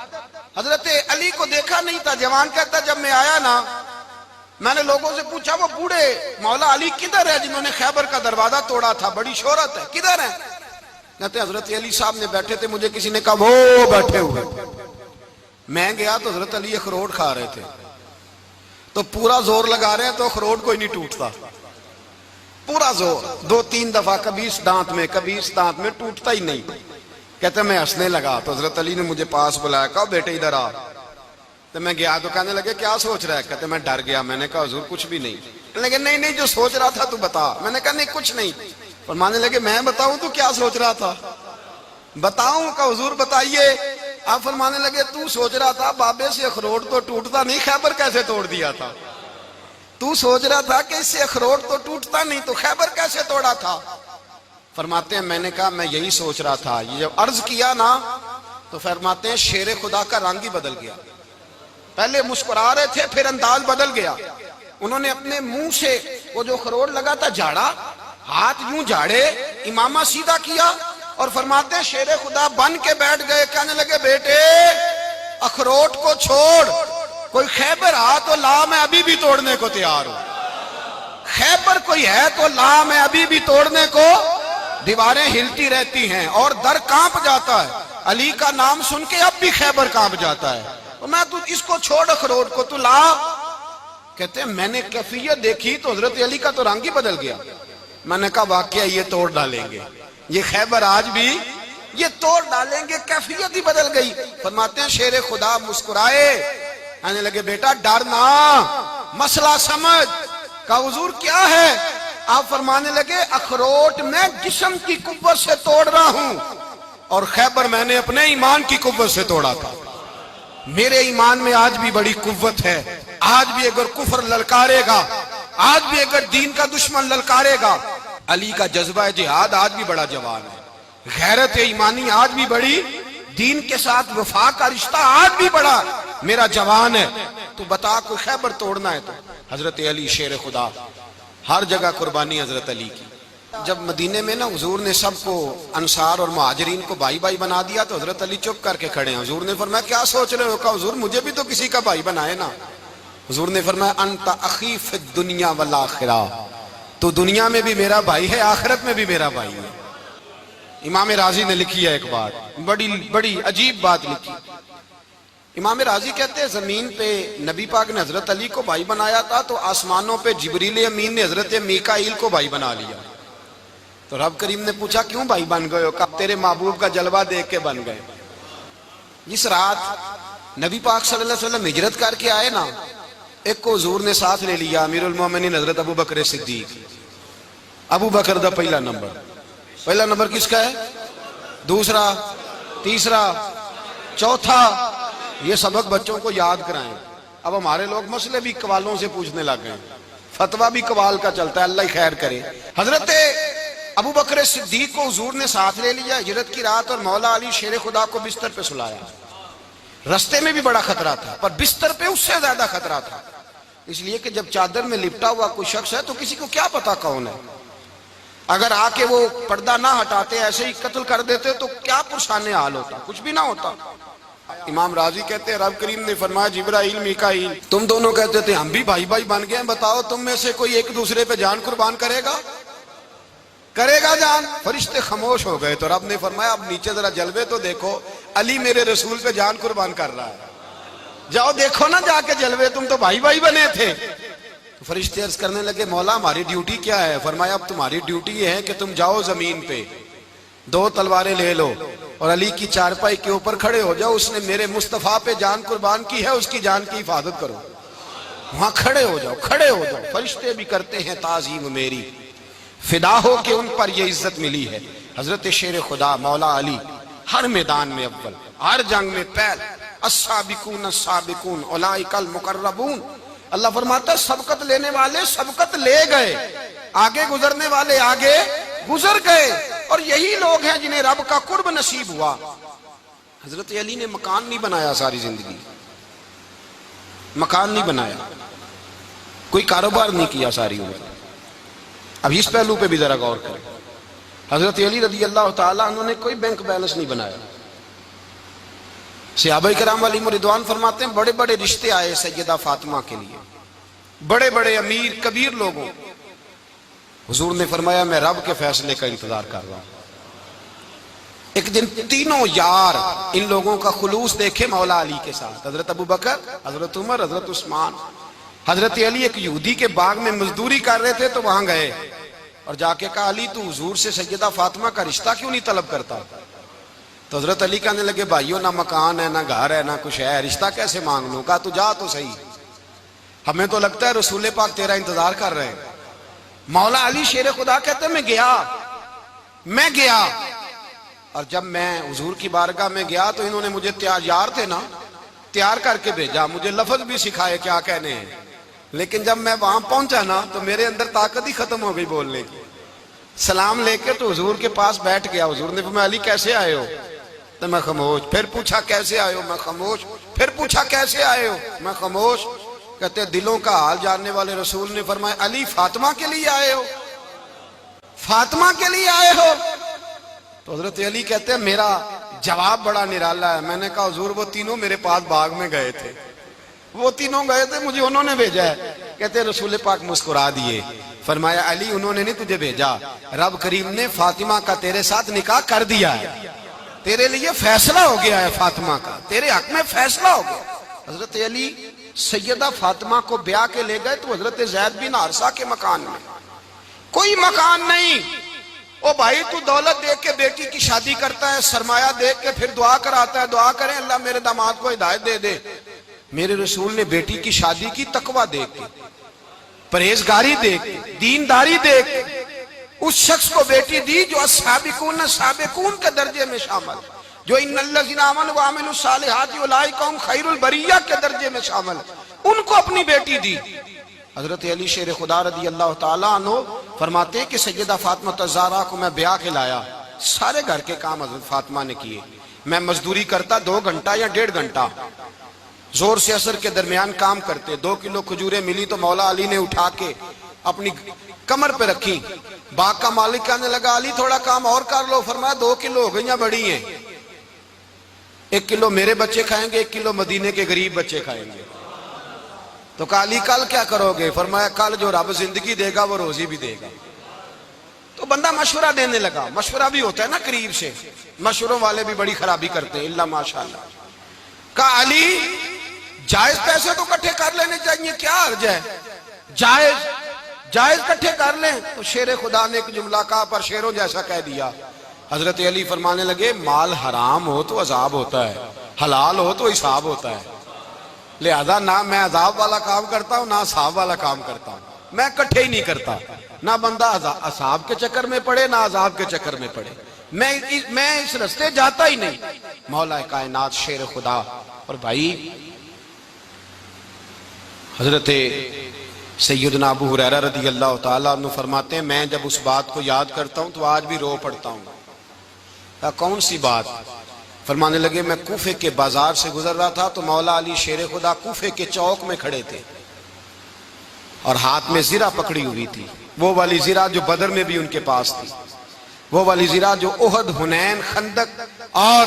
حضرت علی کو دیکھا نہیں تھا. جوان کہتا جب میں آیا نا میں نے لوگوں سے پوچھا وہ بوڑھے مولا علی کدھر ہے جنہوں نے خیبر کا دروازہ توڑا تھا، بڑی شہرت ہے، کدھر ہیں؟ کہتے حضرت علی صاحب نے بیٹھے تھے، مجھے کسی نے کہا وہ بیٹھے ہوئے۔ میں گیا تو حضرت علی اخروٹ کھا رہے تھے، تو پورا زور لگا رہے ہیں تو اخروٹ کوئی نہیں ٹوٹتا، پورا زور 2-3 دفعہ، کبھی اس دانت میں کبھی اس دانت میں، ٹوٹتا ہی نہیں۔ کہتے میں ہنسنے لگا تو حضرت علی نے مجھے پاس بلایا، کہا بیٹے ادھر آ۔ تو میں گیا تو کہنے لگے کیا سوچ رہا ہے؟ کہتے میں ڈر گیا۔ میں نے کہا حضور کچھ بھی نہیں۔ کہنے لگے نہیں جو سوچ رہا تھا تو بتا۔ میں نے کہا نہیں کچھ نہیں۔ فرمانے لگے میں بتاؤں تو کیا سوچ رہا تھا؟ بتاؤں؟ کہ حضور بتائیے۔ آپ فرمانے لگے تو سوچ رہا تھا بابے سے اخروٹ تو ٹوٹتا نہیں، خیبر کیسے توڑ دیا تھا؟ تو سوچ رہا تھا کہ اس سے اخروٹ تو ٹوٹتا نہیں تو خیبر کیسے توڑا تھا؟ فرماتے ہیں میں نے کہا میں یہی سوچ رہا تھا۔ یہ جب عرض کیا نا تو فرماتے ہیں شیر خدا کا رنگ ہی بدل گیا، پہلے مسکرا رہے تھے پھر انداز بدل گیا۔ انہوں نے اپنے منہ سے وہ جو اخروٹ لگا تھا جھاڑا، ہاتھ یوں جھاڑے، امامہ سیدھا کیا اور فرماتے ہیں شیر خدا بن کے بیٹھ گئے۔ کہنے لگے بیٹے اخروٹ کو چھوڑ، کوئی خیبر آ تو لا، میں ابھی بھی توڑنے کو تیار ہوں۔ خیبر کوئی ہے تو لا، میں ابھی بھی توڑنے کو۔ دیواریں ہلتی رہتی ہیں اور در کانپ جاتا ہے، علی کا نام سن کے اب بھی خیبر کانپ جاتا ہے۔ میں تو اس کو چھوڑ اخروٹ کو تو لا۔ کہتے ہیں میں نے کیفیت دیکھی تو حضرت علی کا تو رنگ ہی بدل گیا۔ میں نے کہا واقعہ یہ توڑ ڈالیں گے، یہ خیبر آج بھی یہ توڑ ڈالیں گے، کیفیت ہی بدل گئی۔ فرماتے ہیں شیر خدا مسکرائے، کہنے لگے بیٹا ڈرنا، مسئلہ سمجھ۔ کہا حضور کیا ہے؟ آپ فرمانے لگے اخروٹ میں جسم کی قوت سے توڑ رہا ہوں اور خیبر میں نے اپنے ایمان کی قوت سے توڑا تھا۔ میرے ایمان میں آج بھی بڑی قوت ہے، آج بھی اگر کفر للکارے گا، آج بھی اگر دین کا دشمن للکارے گا، علی کا جذبہ جہاد آج بھی بڑا جوان ہے، غیرت ایمانی آج بھی بڑی، دین کے ساتھ وفا کا رشتہ آج بھی بڑا میرا جوان ہے۔ تو بتا کوئی خیبر توڑنا ہے تو حضرت علی شیر خدا، ہر جگہ قربانی حضرت علی کی۔ جب مدینے میں نا حضور نے سب کو انصار اور مہاجرین کو بھائی بھائی بنا دیا تو حضرت علی چپ کر کے کھڑے ہیں۔ حضور نے فرمایا کیا سوچ رہے ہو؟ کہا حضور مجھے بھی تو کسی کا بھائی بنائے نا۔ حضور نے فرمایا انت اخی فی الدنیا والآخرہ، تو دنیا میں بھی میرا بھائی ہے، آخرت میں بھی میرا بھائی ہے۔ امام راضی نے لکھی ہے ایک بات، بڑی عجیب بات لکھی۔ امام راضی کہتے ہیں زمین پہ نبی پاک نے حضرت علی کو بھائی بنایا تھا تو آسمانوں پہ جبریل امین نے حضرت میکائیل کو بھائی بنا لیا۔ تو رب کریم نے پوچھا کیوں بھائی بن گئے ہو؟ کہا تیرے محبوب کا جلوہ دیکھ کے بن گئے۔ جس رات نبی پاک صلی اللہ علیہ وسلم ہجرت کر کے آئے نا، ایک کو حضور نے ساتھ لے لیا، امیر المومنین حضرت ابو بکر صدیق۔ ابو بکر دا پہلا نمبر کس کا ہے؟ دوسرا، تیسرا، چوتھا، یہ سبق بچوں کو یاد کرائیں۔ اب ہمارے لوگ مسئلے بھی قوالوں سے پوچھنے لگ گئے، فتویٰ بھی قوال کا چلتا ہے، اللہ ہی خیر کرے۔ حضرت ابو بکر صدیق کو حضور نے ساتھ لے لیا ہجرت کی رات، اور مولا علی شیر خدا کو بستر پہ سلایا۔ رستے میں بھی بڑا خطرہ تھا پر بستر پہ اس سے زیادہ خطرہ تھا، اس لیے کہ جب چادر میں لپٹا ہوا کوئی شخص ہے تو کسی کو کیا پتا کون ہے، اگر آ کے وہ پردہ نہ ہٹاتے ایسے ہی قتل کر دیتے تو کیا پرسان حال ہوتا، کچھ بھی نہ ہوتا۔ امام راضی کہتے ہیں رب کریم نے فرمایا جبرائیل میکائیل تم دونوں کہتے تھے ہم بھی بھائی بھائی بن گئے ہیں، بتاؤ تم میں سے کوئی ایک دوسرے پہ جان قربان کرے گا جان؟ فرشتے خاموش ہو گئے تو رب نے فرمایا اب نیچے ذرا جلوے تو دیکھو، علی میرے رسول پہ جان قربان کر رہا ہے، جاؤ دیکھو نا جا کے جلوے، تم تو بھائی بھائی بنے تھے۔ تو فرشتے عرض کرنے لگے مولا ہماری ڈیوٹی کیا ہے؟ فرمایا اب تمہاری ڈیوٹی یہ ہے کہ تم جاؤ زمین پہ 2 تلواریں لے لو اور علی کی چارپائی کے اوپر کھڑے ہو جاؤ، اس نے میرے مصطفیٰ پہ جان قربان کی ہے، اس کی جان کی حفاظت کرو۔ وہاں کھڑے ہو جاؤ۔ فرشتے بھی کرتے ہیں تعظیم میری، فدا ہو کہ ان پر یہ عزت ملی ہے۔ حضرت شیر خدا مولا علی ہر میدان میں اول، ہر جنگ میں پہل، السابقون السابقون اولئک المقربون۔ اللہ فرماتا ہے سبقت لینے والے سبقت لے گئے، آگے گزرنے والے آگے گزر گئے، اور یہی لوگ ہیں جنہیں رب کا قرب نصیب ہوا۔ حضرت علی نے مکان نہیں بنایا، ساری زندگی مکان نہیں بنایا، کوئی کاروبار نہیں کیا ساری عمر۔ اب اس پہلو پہ بھی ذرا غور کریں، حضرت علی رضی اللہ تعالیٰ عنہ نے کوئی بینک بیلنس نہیں بنایا۔ صحابہ کرام علیہم رضوان فرماتے ہیں بڑے بڑے رشتے آئے سیدہ فاطمہ کے لیے، بڑے بڑے امیر کبیر لوگوں. حضور نے فرمایا میں رب کے فیصلے کا انتظار کر رہا ہوں. ایک دن تینوں یار ان لوگوں کا خلوص دیکھے مولا علی کے ساتھ. حضرت ابو بکر، حضرت عمر، حضرت عثمان. حضرت علی ایک یہودی کے باغ میں مزدوری کر رہے تھے تو وہاں گئے اور جا کے کہا علی تو حضور سے سیدہ فاطمہ کا رشتہ کیوں نہیں طلب کرتا؟ تو حضرت علی کہنے لگے بھائیو نہ مکان ہے نہ گھر ہے نہ کچھ ہے، رشتہ کیسے مانگ لوں؟ کہا تو جا تو صحیح، ہمیں تو لگتا ہے رسول پاک تیرا انتظار کر رہے ہیں. مولا علی شیر خدا کہتے ہیں میں گیا اور جب میں حضور کی بارگاہ میں گیا تو انہوں نے مجھے یار تھے نا تیار کر کے بھیجا، مجھے لفظ بھی سکھائے کیا کہنے ہیں، لیکن جب میں وہاں پہنچا نا تو میرے اندر طاقت ہی ختم ہو گئی بولنے کی. سلام لے کے تو حضور کے پاس بیٹھ گیا. حضور نے فرمایا علی کیسے آئے ہو؟ تو میں خاموش. پھر پوچھا کیسے آئے ہو؟ میں خاموش. پھر پوچھا کیسے آئے ہو؟ میں خاموش. کہتے دلوں کا حال جاننے والے رسول نے فرمایا علی فاطمہ کے لیے آئے ہو؟ فاطمہ کے لیے آئے ہو؟ تو حضرت علی کہتے ہیں میرا جواب بڑا نرالا ہے. میں نے کہا حضور وہ تینوں میرے پاس باغ میں گئے تھے، وہ تینوں گئے تھے، مجھے انہوں نے بھیجا ہے. کہتے ہیں رسول پاک مسکرا دیے، فرمایا علی انہوں نے نہیں تجھے بھیجا، رب کریم نے فاطمہ کا تیرے ساتھ نکاح کر دیا ہے، تیرے لیے فیصلہ ہو گیا ہے، فاطمہ کا تیرے حق میں فیصلہ ہو گیا. حضرت علی سیدہ فاطمہ کو بیاہ کے لے گئے تو حضرت زید بن حارثہ کے مکان میں کوئی مکان نہیں. او بھائی تو دولت دیکھ کے بیٹی کی شادی کرتا ہے، سرمایہ دیکھ کے پھر دعا کراتا ہے، دعا کریں اللہ میرے داماد کو ہدایت دے دے. میرے رسول نے بیٹی کی شادی کی تقوی دیکھ کے، پرہیزگاری دیکھ کے، دینداری دیکھ کے اس شخص کو بیٹی دی جو السابقون سابقون کے درجے میں شامل، جو ان الذین آمنوا وعملوا الصالحات اولئک هم خیر البریہ کے درجے میں شامل، ان کو اپنی بیٹی دی. حضرت علی شیر خدا رضی اللہ تعالیٰ عنہ فرماتے ہیں کہ سیدہ فاطمہ الزہرا کو میں بیاہ کے لایا، سارے گھر کے کام حضرت فاطمہ نے کیے. میں مزدوری کرتا 2 گھنٹہ یا 1.5 گھنٹہ، زور سے عصر کے درمیان کام کرتے. 2 کلو کھجوریں ملی تو مولا علی نے اٹھا کے اپنی کمر پہ رکھی. باغ کا مالک کہنے لگا علی تھوڑا کام اور کر لو. فرمایا 2 کلو ہو گئیں بڑی ہیں، 1 کلو میرے بچے کھائیں گے، 1 کلو مدینے کے غریب بچے کھائیں گے. تو کہا علی کل کیا کرو گے؟ فرمایا کل جو رب زندگی دے گا وہ روزی بھی دے گا. تو بندہ مشورہ دینے لگا. مشورہ بھی ہوتا ہے نا قریب سے، مشوروں والے بھی بڑی خرابی کرتے ہیں، اللہ ماشاءاللہ. کہا علی جائز پیسے تو کٹھے کر لینے چاہیے، کیا حرج ہے، جائز کٹھے کر لیں. تو شیر خدا نے ایک جملہ کہا پر شیروں جیسا کہہ دیا. حضرت علی فرمانے لگے مال حرام ہو تو عذاب ہوتا ہے، حلال ہو تو حساب ہوتا ہے، لہذا نہ میں عذاب والا کام کرتا ہوں نہ حساب والا کام کرتا ہوں، میں کٹھے ہی نہیں کرتا. نہ بندہ حساب کے چکر میں پڑے نہ عذاب کے چکر میں پڑے، میں اس رستے جاتا ہی نہیں. مولا کائنات شیر خدا. اور بھائی حضرت سیدنا ابو ہریرہ رضی اللہ تعالیٰ عنہ فرماتے ہیں میں جب اس بات کو یاد کرتا ہوں تو آج بھی رو پڑتا ہوں. کون سی بات؟ فرمانے لگے میں کوفے کے بازار سے گزر رہا تھا تو مولا علی شیر خدا کوفے کے چوک میں کھڑے تھے اور ہاتھ میں زرہ پکڑی ہوئی تھی، وہ والی زرہ جو بدر میں بھی ان کے پاس تھی، وہ والی زرہ جو احد، حنین، خندق اور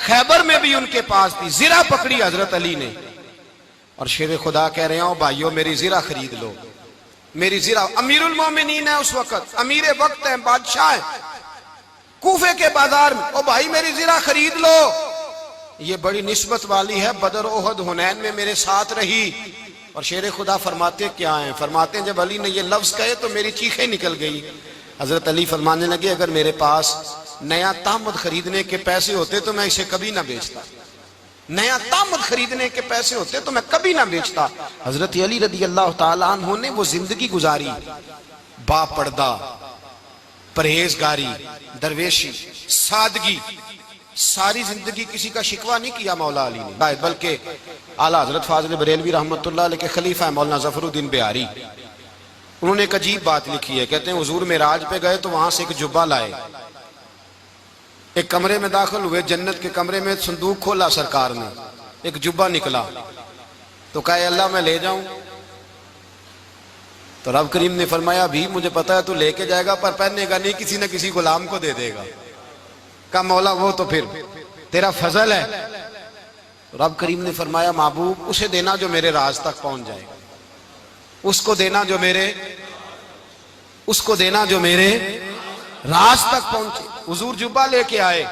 خیبر میں بھی ان کے پاس تھی. زرہ پکڑی حضرت علی نے اور شیر خدا کہہ رہے ہوں بھائیو میری زرہ خرید لو. میری زرہ، امیر المومنین ہے اس وقت، امیر وقت ہے، بادشاہ ہے، کوفے کے بازار میں، او بھائی میری زرہ خرید لو. یہ بڑی نسبت والی ہے، بدر، احد، حنین میں میرے ساتھ رہی. اور شیر خدا فرماتے کیا ہیں؟ فرماتے ہیں جب علی نے یہ لفظ کہے تو میری چیخیں نکل گئی. حضرت علی فرمانے لگے اگر میرے پاس نیا تامد خریدنے کے پیسے ہوتے تو میں اسے کبھی نہ بیچتا، نیا تامد خریدنے کے پیسے ہوتے تو میں کبھی نہ بیچتا. حضرت علی رضی اللہ تعالیٰ عنہ نے وہ زندگی گزاری، با پردہ، پرہیزگاری، درویشی، سادگی، ساری زندگی کسی کا شکوہ نہیں کیا مولا علی نے، بلکہ اعلیٰ حضرت فاضل بریلوی رحمۃ اللہ علیہ کے خلیفہ مولانا ظفر الدین بہاری، انہوں نے ایک عجیب بات لکھی ہے. کہتے ہیں حضور معراج پہ گئے تو وہاں سے ایک جبہ لائے، ایک کمرے میں داخل ہوئے، جنت کے کمرے میں صندوق کھولا سرکار نے، ایک جبہ نکلا تو کہا اللہ میں لے جاؤں؟ تو رب کریم نے فرمایا بھی مجھے پتا ہے تو لے کے جائے گا پر پہننے گا نہیں، کسی نہ کسی غلام کو دے دے گا. کہا مولا وہ تو پھر تیرا فضل ہے. رب کریم نے فرمایا محبوب اسے دینا جو میرے راز تک پہنچ جائے گا. اس کو دینا جو میرے راز تک پہنچے. حضور جبہ لے کے آئے.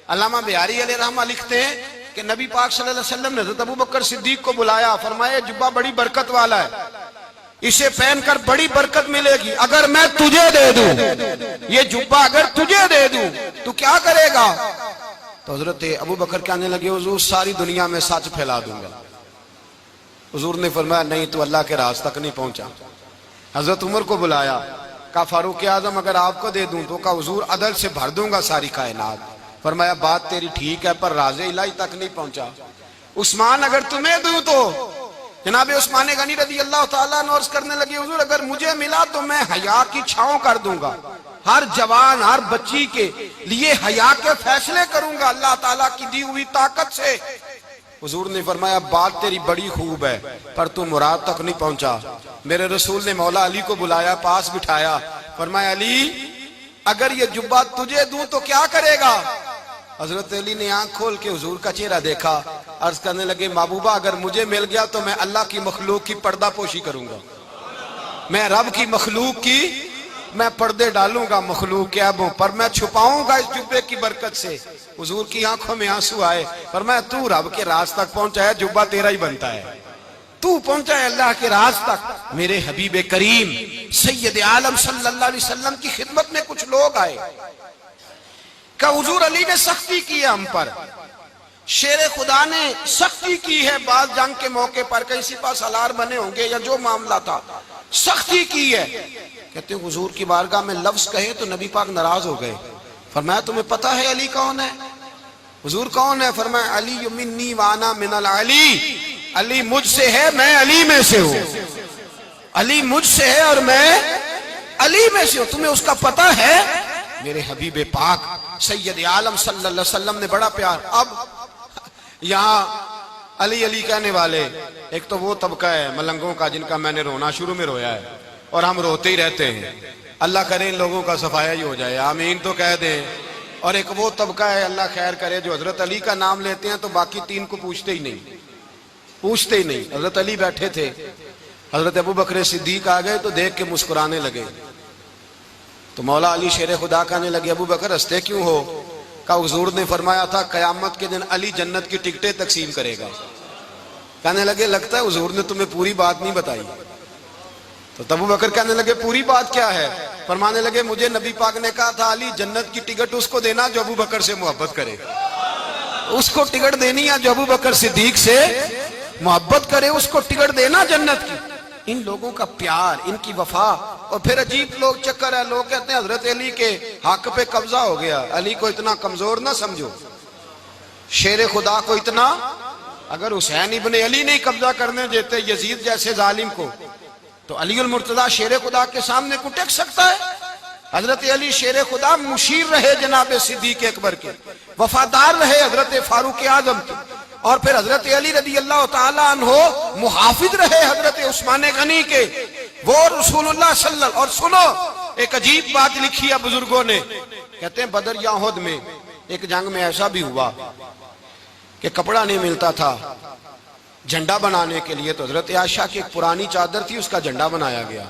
علامہ بہاری علیہ رحمہ لکھتے ہیں کہ نبی پاک صلی اللہ علیہ وسلم نے حضرت ابو بکر صدیق کو بلایا, فرمایا جبہ بڑی برکت والا ہے, اسے پہن کر بڑی برکت ملے گی. اگر میں تجھے دے دوں, یہ جبہ اگر تجھے دے دوں تو کیا کرے گا؟ تو حضرت ابو بکر کہنے لگے حضور ساری دنیا میں سچ پھیلا دوں گا. حضور نے فرمایا نہیں, تو اللہ کے راز تک نہیں پہنچا. حضرت عمر کو بلایا, کہا فاروق اعظم اگر آپ کو دے دوں تو کہا حضور عدل سے بھر دوں گا ساری کائنات. فرمایا بات تیری ٹھیک ہے پر راز الہی تک نہیں پہنچا. عثمان اگر تمہیں دوں تو جناب عثمان غنی رضی اللہ تعالیٰ عنہ عرض کرنے لگے حضور اگر مجھے ملا تو میں حیا کی چھاؤں کر دوں گا, ہر جوان ہر بچی کے لیے حیا کے فیصلے کروں گا اللہ تعالیٰ کی دی ہوئی طاقت سے. حضور نے فرمایا بات تیری بڑی خوب ہے پر تو مراد تک نہیں پہنچا. میرے رسول نے مولا علی کو بلایا, پاس بٹھایا, فرمایا علی اگر یہ جبہ تجھے دوں تو کیا کرے گا؟ حضرت علی نے آنکھ کھول کے حضور کا چہرہ دیکھا, عرض کرنے لگے محبوبہ اگر مجھے مل گیا تو میں اللہ کی مخلوق کی پردہ پوشی کروں گا, میں رب کی مخلوق کی میں پردے ڈالوں گا مخلوق کے عیبوں پر, میں چھپاؤں گا اس جبے کی برکت سے. حضور کی آنکھوں میں آنسو آئے, فرمایا تو رب کے راز تک پہنچا ہے, جبہ تیرا ہی بنتا ہے, تو پہنچا ہے اللہ کے راز تک. میرے حبیب کریم سید عالم صلی اللہ علیہ وسلم کی خدمت میں کچھ لوگ آئے کہ حضور علی نے سختی کی ہے ہم پر, شیر خدا نے سختی کی ہے بعض جنگ کے موقع پر, کہیں سپاہ سالار بنے ہوں گے یا جو معاملہ تھا, سختی کی ہے. کہتے ہیں حضور کی بارگاہ میں لفظ کہے تو نبی پاک ناراض ہو گئے. فرمایا تمہیں پتہ ہے علی کون ہے؟ حضور کون ہے؟ فرمایا علی منی وانا من العلی, علی مجھ سے ہے میں علی میں سے ہوں, علی مجھ سے ہے اور میں علی میں سے ہوں. تمہیں اس کا پتہ ہے؟ میرے حبیب پاک سید عالم صلی اللہ علیہ وسلم نے بڑا پیار. اب یہاں علی علی کہنے والے ایک تو وہ طبقہ ہے ملنگوں کا جن کا میں نے رونا شروع میں رویا ہے اور ہم روتے ہی رہتے ہیں, اللہ کرے ان لوگوں کا صفایا ہی ہو جائے, آمین تو کہہ دیں. اور ایک وہ طبقہ ہے اللہ خیر کرے جو حضرت علی کا نام لیتے ہیں تو باقی تین کو پوچھتے ہی نہیں. حضرت علی بیٹھے تھے, حضرت ابو بکر صدیق آ گئے تو دیکھ کے مسکرانے لگے. تو مولا علی شیر خدا کہنے لگے ابو بکر ہنستے کیوں ہو؟ کہا حضور نے فرمایا تھا قیامت کے دن علی جنت کی ٹکٹیں تقسیم کرے گا. کہنے لگے لگتا ہے حضور نے تمہیں پوری بات نہیں بتائی. تو ابو بکر کہنے لگے پوری بات کیا ہے؟ فرمانے لگے مجھے نبی پاک نے کہا تھا علی جنت کی ٹکٹ اس کو دینا جو ابو بکر سے محبت کرے, اس کو ٹکٹ دینی ہے جو ابو بکر صدیق سے محبت کرے, اس کو ٹکٹ دینا جنت کی. ان لوگوں کا پیار, ان کی وفا. اور پھر عجیب لوگ چکر ہے, لوگ کہتے ہیں حضرت علی کے حق پہ قبضہ ہو گیا. علی کو اتنا کمزور نہ سمجھو, شیر خدا کو اتنا, اگر حسین ابن علی نہیں قبضہ کرنے دیتے یزید جیسے ظالم کو تو علی المرتضیٰ شیر خدا کے سامنے کو ٹک سکتا ہے؟ حضرت علی شیر خدا مشیر رہے جناب صدیق اکبر کے, وفادار رہے حضرت فاروق اعظم کے, اور پھر حضرت علی رضی اللہ تعالیٰ عنہ محافظ رہے حضرت عثمان غنی کے, وہ رسول اللہ صلی اللہ. اور سنو ایک عجیب بات لکھی ہے بزرگوں نے, کہتے ہیں بدر یا احد میں ایک جنگ میں ایسا بھی ہوا کہ کپڑا نہیں ملتا تھا جھنڈا بنانے کے لیے, تو حضرت عائشہ کی ایک پرانی چادر تھی اس کا جھنڈا بنایا گیا.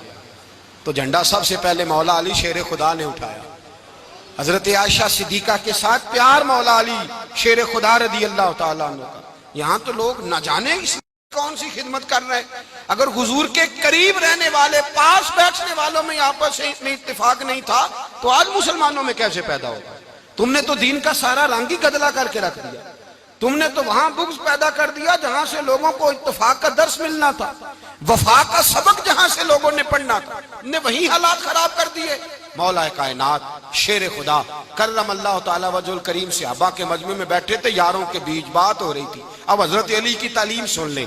تو جھنڈا سب سے پہلے مولا علی شیر خدا نے اٹھایا. حضرت عائشہ صدیقہ کے ساتھ پیار مولا علی شیر خدا رضی اللہ تعالیٰ عنہ کا. یہاں تو لوگ نہ جانے اس کون سی خدمت کر رہے ہیں. اگر حضور کے قریب رہنے والے پاس بیٹھنے والوں میں آپس میں اتفاق نہیں تھا تو آج مسلمانوں میں کیسے پیدا ہوگا؟ تم نے تو دین کا سارا رنگ ہی گدلا کر کے رکھ دیا. تم نے تو وہاں بغض پیدا کر دیا جہاں سے لوگوں کو اتفاق کا درس ملنا تھا, وفا کا سبق جہاں سے لوگوں نے پڑھنا تھا, نے وہی حالات خراب کر دیے. مولا کائنات شیر خدا کرم اللہ تعالی وجہ الکریم صحابہ کے مجمع میں بیٹھے تھے, یاروں کے بیچ بات ہو رہی تھی. اب حضرت علی کی تعلیم سن لیں,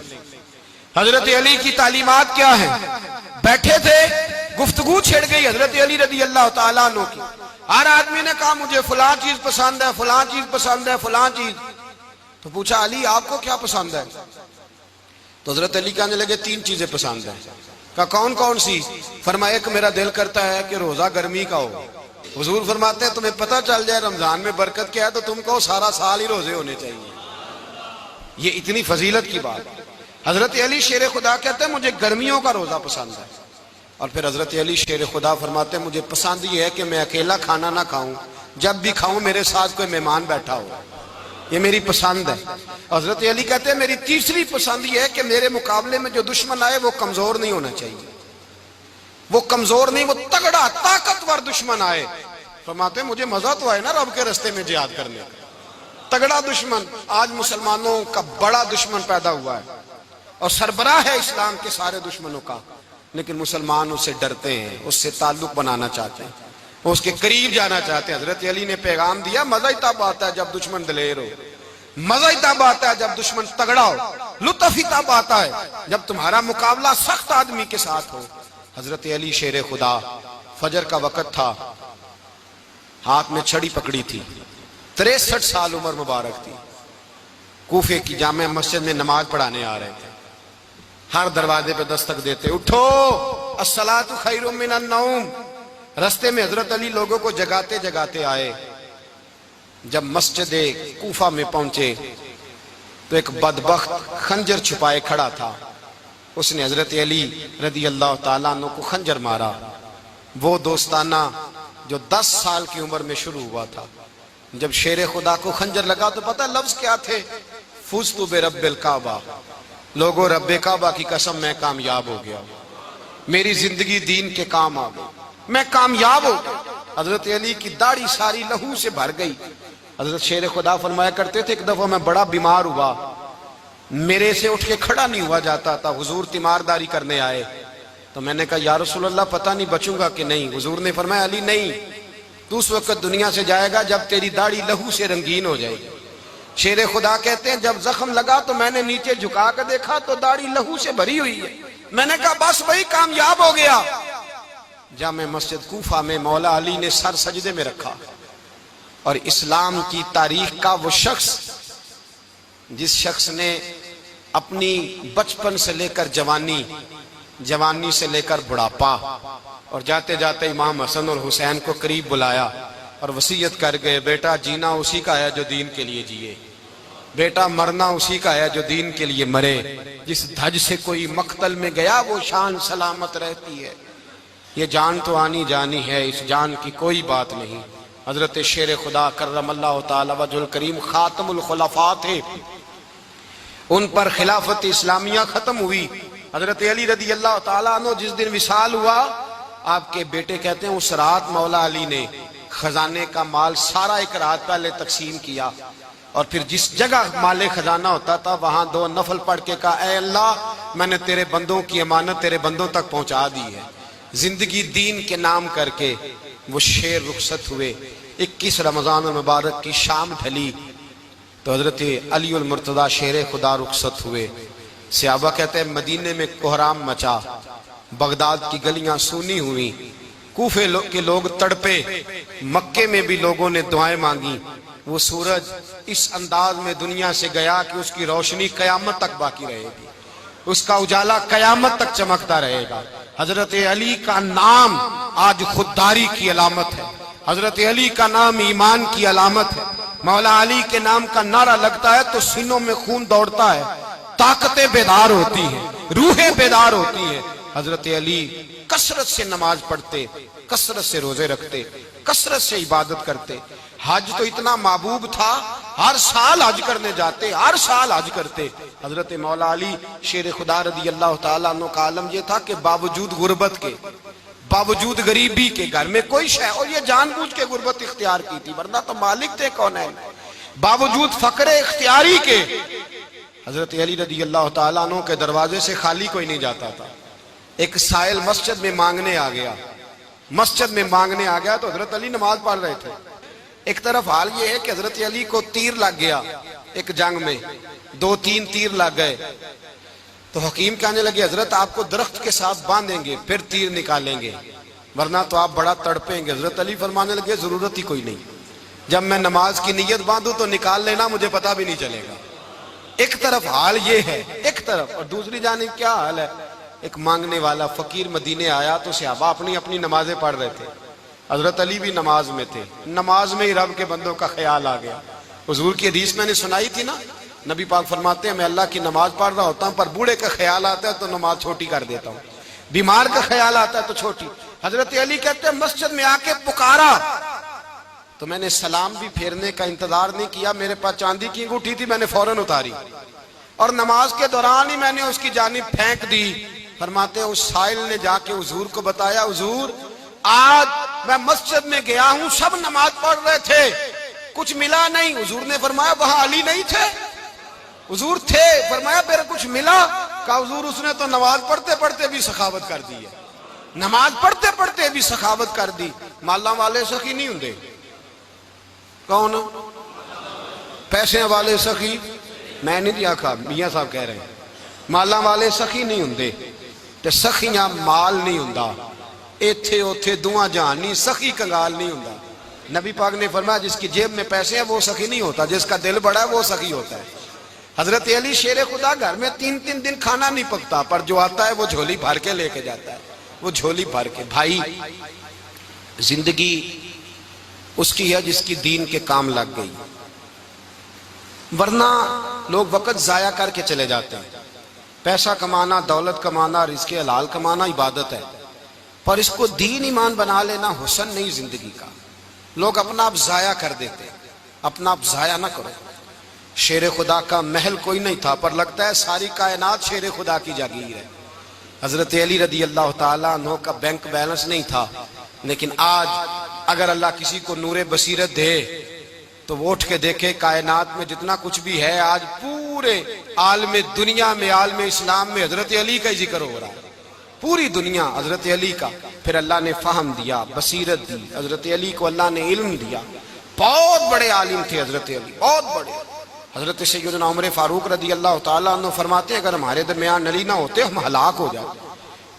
حضرت علی کی تعلیمات کیا ہیں. بیٹھے تھے, گفتگو چھڑ گئی حضرت علی رضی اللہ تعالیٰ عنہ کی. ہر آدمی نے کہا مجھے فلاں چیز پسند ہے, فلاں چیز پسند ہے, فلاں چیز. تو پوچھا علی آپ کو کیا پسند ہے؟ تو حضرت علی کہنے لگے تین چیزیں پسند ہیں. کہا کون کون سی؟ فرمایا ایک میرا دل کرتا ہے کہ روزہ گرمی کا ہو. حضور فرماتے ہیں تمہیں پتہ چل جائے رمضان میں برکت کیا ہے تو تم کو سارا سال ہی روزے ہونے چاہیے. یہ اتنی فضیلت کی بات. حضرت علی شیر خدا کہتے ہیں مجھے گرمیوں کا روزہ پسند ہے، اور پھر حضرت علی شیر خدا فرماتے ہیں مجھے پسند یہ ہے کہ میں اکیلا کھانا نہ کھاؤں، جب بھی کھاؤں میرے ساتھ کوئی مہمان بیٹھا ہو، یہ میری پسند ہے۔ حضرت علی کہتے ہیں میری تیسری پسند یہ ہے کہ میرے مقابلے میں جو دشمن آئے وہ کمزور نہیں ہونا چاہیے، وہ کمزور نہیں، وہ تگڑا طاقتور دشمن آئے۔ فرماتے ہیں مجھے مزہ تو آئے نا رب کے راستے میں جہاد کرنے کا، تگڑا دشمن۔ آج مسلمانوں کا بڑا دشمن پیدا ہوا ہے اور سربراہ ہے اسلام کے سارے دشمنوں کا، لیکن مسلمان اس سے ڈرتے ہیں، اس سے تعلق بنانا چاہتے ہیں، وہ اس کے قریب جانا چاہتے ہیں۔ حضرت علی نے پیغام دیا مزہ ہی تب آتا ہے جب دشمن دلیر ہو، مزہ ہی تب آتا ہے جب دشمن تگڑا ہو، لطف ہی تب آتا ہے جب تمہارا مقابلہ سخت آدمی کے ساتھ ہو۔ حضرت علی شیر خدا، فجر کا وقت تھا، ہاتھ میں چھڑی پکڑی تھی، 63 سال عمر مبارک تھی، کوفے کی جامع مسجد میں نماز پڑھانے آ رہے تھے۔ ہر دروازے پہ دستک دیتے، اٹھو الصلاۃ خیر من النوم۔ رستے میں حضرت علی لوگوں کو جگاتے جگاتے آئے۔ جب مسجد کوفہ میں پہنچے تو ایک بدبخت خنجر چھپائے کھڑا تھا، اس نے حضرت علی رضی اللہ تعالیٰ عنہ کو خنجر مارا۔ وہ دوستانہ جو 10 سال کی عمر میں شروع ہوا تھا، جب شیر خدا کو خنجر لگا تو پتہ لفظ کیا تھے؟ فزت برب الکعبہ، لوگوں رب کعبہ کی قسم میں کامیاب ہو گیا، میری زندگی دین کے کام آ گئی، میں کامیاب ہو گیا۔ حضرت علی کی داڑھی ساری لہو سے بھر گئی۔ حضرت شیر خدا فرمایا کرتے تھے ایک دفعہ میں بڑا بیمار ہوا، میرے سے اٹھ کے کھڑا نہیں ہوا جاتا تھا، حضور تیمارداری کرنے آئے تو میں نے کہا یا رسول اللہ پتہ نہیں بچوں گا کہ نہیں۔ حضور نے فرمایا علی نہیں، تو اس وقت دنیا سے جائے گا جب تیری داڑھی لہو سے رنگین ہو جائے گی۔ شیر خدا کہتے ہیں جب زخم لگا تو میں نے نیچے جھکا کر دیکھا تو داڑھی لہو سے بھری ہوئی ہے، میں نے کہا بس وہی کامیاب ہو گیا۔ جامع مسجد کوفہ میں مولا علی نے سر سجدے میں رکھا، اور اسلام کی تاریخ کا وہ شخص جس شخص نے اپنی بچپن سے لے کر جوانی، جوانی سے لے کر بڑھاپا، اور جاتے جاتے امام حسن اور حسین کو قریب بلایا اور وصیت کر گئے بیٹا جینا اسی کا ہے جو دین کے لیے جیے، بیٹا مرنا اسی کا ہے جو دین کے لیے مرے، جس دھج سے کوئی مقتل میں گیا وہ شان سلامت رہتی ہے، یہ جان تو آنی جانی ہے، اس جان کی کوئی بات نہیں۔ حضرت شیر خدا کرم اللہ تعالی وجہ الکریم خاتم الخلفاء تھے، ان پر خلافت اسلامیہ ختم ہوئی۔ حضرت علی رضی اللہ تعالیٰ عنہ جس دن وصال ہوا، آپ کے بیٹے کہتے ہیں اس رات مولا علی نے خزانے کا مال سارا ایک رات پہلے تقسیم کیا، اور پھر جس جگہ مال خزانہ ہوتا تھا وہاں 2 نفل پڑھ کے کہا اے اللہ میں نے تیرے بندوں کی امانت تیرے بندوں تک پہنچا دی ہے۔ زندگی دین کے نام کر کے وہ شیر رخصت ہوئے۔ 21 رمضان المبارک کی شام ڈھلی تو حضرت علی المرتضی شیر خدا رخصت ہوئے۔ صحابہ کہتے ہیں مدینے میں کوہرام مچا، بغداد کی گلیاں سونی ہوئی، کوفے کے لوگ تڑپے، مکے میں بھی لوگوں نے دعائیں مانگی۔ وہ سورج اس انداز میں دنیا سے گیا کہ اس کی روشنی قیامت تک باقی رہے گی، اس کا اجالا قیامت تک چمکتا رہے گا۔ حضرت علی کا نام آج خودداری کی علامت ہے، حضرت علی کا نام ایمان کی علامت ہے۔ مولا علی کے نام کا نعرہ لگتا ہے تو سینوں میں خون دوڑتا ہے، طاقتیں بیدار ہوتی ہیں، روحیں بیدار ہوتی ہیں۔ حضرت علی کثرت سے نماز پڑھتے، کثرت سے روزے رکھتے، کثرت سے عبادت کرتے۔ حج تو اتنا محبوب تھا، ہر سال حج کرنے جاتے، ہر سال حج کرتے۔ حضرت مولا علی شیر خدا رضی اللہ تعالیٰ عنہ کا عالم یہ تھا کہ باوجود غربت کے، باوجود غریبی کے، گھر میں کوئی شے، اور یہ جان بوجھ کے غربت اختیار کی تھی ورنہ تو مالک تھے کون ہے، باوجود فقر اختیاری کے حضرت علی رضی اللہ تعالیٰ عنہ کے دروازے سے خالی کوئی نہیں جاتا تھا۔ ایک سائل مسجد میں مانگنے آ گیا، مسجد میں مانگنے آ گیا تو حضرت علی نماز پڑھ رہے تھے۔ ایک طرف حال یہ ہے کہ حضرت علی کو تیر لگ گیا ایک جنگ میں، 2-3 تیر لگ گئے تو حکیم کہنے لگے حضرت آپ کو درخت کے ساتھ باندھیں گے پھر تیر نکالیں گے ورنہ تو آپ بڑا تڑپیں گے۔ حضرت علی فرمانے لگے ضرورت ہی کوئی نہیں، جب میں نماز کی نیت باندھوں تو نکال لینا مجھے پتہ بھی نہیں چلے گا۔ ایک طرف حال یہ ہے، ایک طرف، اور دوسری جانب کیا حال ہے؟ ایک مانگنے والا فقیر مدینے آیا تو صحابہ اپنی اپنی نمازیں پڑھ رہے تھے، حضرت علی بھی نماز میں تھے، نماز میں ہی رب کے بندوں کا خیال آ گیا۔ حضور کی حدیث میں نے سنائی تھی نا، نبی پاک فرماتے ہیں میں اللہ کی نماز پڑھ رہا ہوتا ہوں پر بوڑھے کا خیال آتا ہے تو نماز چھوٹی کر دیتا ہوں، بیمار کا خیال آتا ہے تو چھوٹی۔ حضرت علی کہتے ہیں مسجد میں آ کے پکارا تو میں نے سلام بھی پھیرنے کا انتظار نہیں کیا، میرے پاس چاندی کی انگوٹھی تھی، میں نے فوراً اتاری اور نماز کے دوران ہی میں نے اس کی جانب پھینک دی۔ فرماتے ہیں اس سائل نے جا کے حضور کو بتایا، حضور آج میں مسجد میں گیا ہوں، سب نماز پڑھ رہے تھے، کچھ ملا نہیں۔ حضور نے فرمایا وہاں علی نہیں تھے؟ حضور تھے۔ فرمایا پھر کچھ ملا؟ کہا حضور اس نے تو نماز پڑھتے پڑھتے بھی سخاوت کر دی ہے، نماز پڑھتے پڑھتے بھی سخاوت کر دی۔ مالاں والے سخی نہیں ہوندے؟ کون؟ پیسے والے سخی؟ میں نہیں دیا کہا، میاں صاحب کہہ رہے ہیں مالاں والے سخی نہیں ہوندے تے سخیاں مال نہیں ہوندا، ایتھے اوتھے دعاں جہان نہیں، سخی کنگال نہیں ہوندا۔ نبی پاک نے فرمایا جس کی جیب میں پیسے ہیں وہ سخی نہیں ہوتا، جس کا دل بڑا ہے وہ سخی ہوتا ہے۔ حضرت علی شیر خدا گھر میں 3 دن کھانا نہیں پکتا، پر جو آتا ہے وہ جھولی بھر کے لے کے جاتا ہے، وہ جھولی بھر کے۔ بھائی زندگی اس کی ہے جس کی دین کے کام لگ گئی، ورنہ لوگ وقت ضائع کر کے چلے جاتے ہیں۔ پیسہ کمانا، دولت کمانا، رزق حلال کمانا عبادت ہے، پر اس کو دین ایمان بنا لینا حسن نہیں زندگی کا۔ لوگ اپنا آپ ضائع کر دیتے ہیں، اپنا آپ ضائع نہ کرو۔ شیر خدا کا محل کوئی نہیں تھا، پر لگتا ہے ساری کائنات شیر خدا کی جاگیر ہے۔ حضرت علی رضی اللہ تعالیٰ عنہ کا بینک بیلنس نہیں تھا، لیکن آج اگر اللہ کسی کو نور بصیرت دے تو وہ اٹھ کے دیکھے کائنات میں جتنا کچھ بھی ہے، آج پورے عالم دنیا میں، عالم اسلام میں حضرت علی کا ہی ذکر ہو رہا ہے، پوری دنیا حضرت علی کا۔ پھر اللہ نے فہم دیا، بصیرت دی، حضرت علی کو اللہ نے علم دیا۔ بہت بڑے عالم تھے حضرت علی، بہت بڑے۔ حضرت سیدنا عمر فاروق رضی اللہ تعالیٰ عنہ فرماتے ہیں اگر ہمارے درمیان علی نہ ہوتے ہم ہلاک ہو جاتے،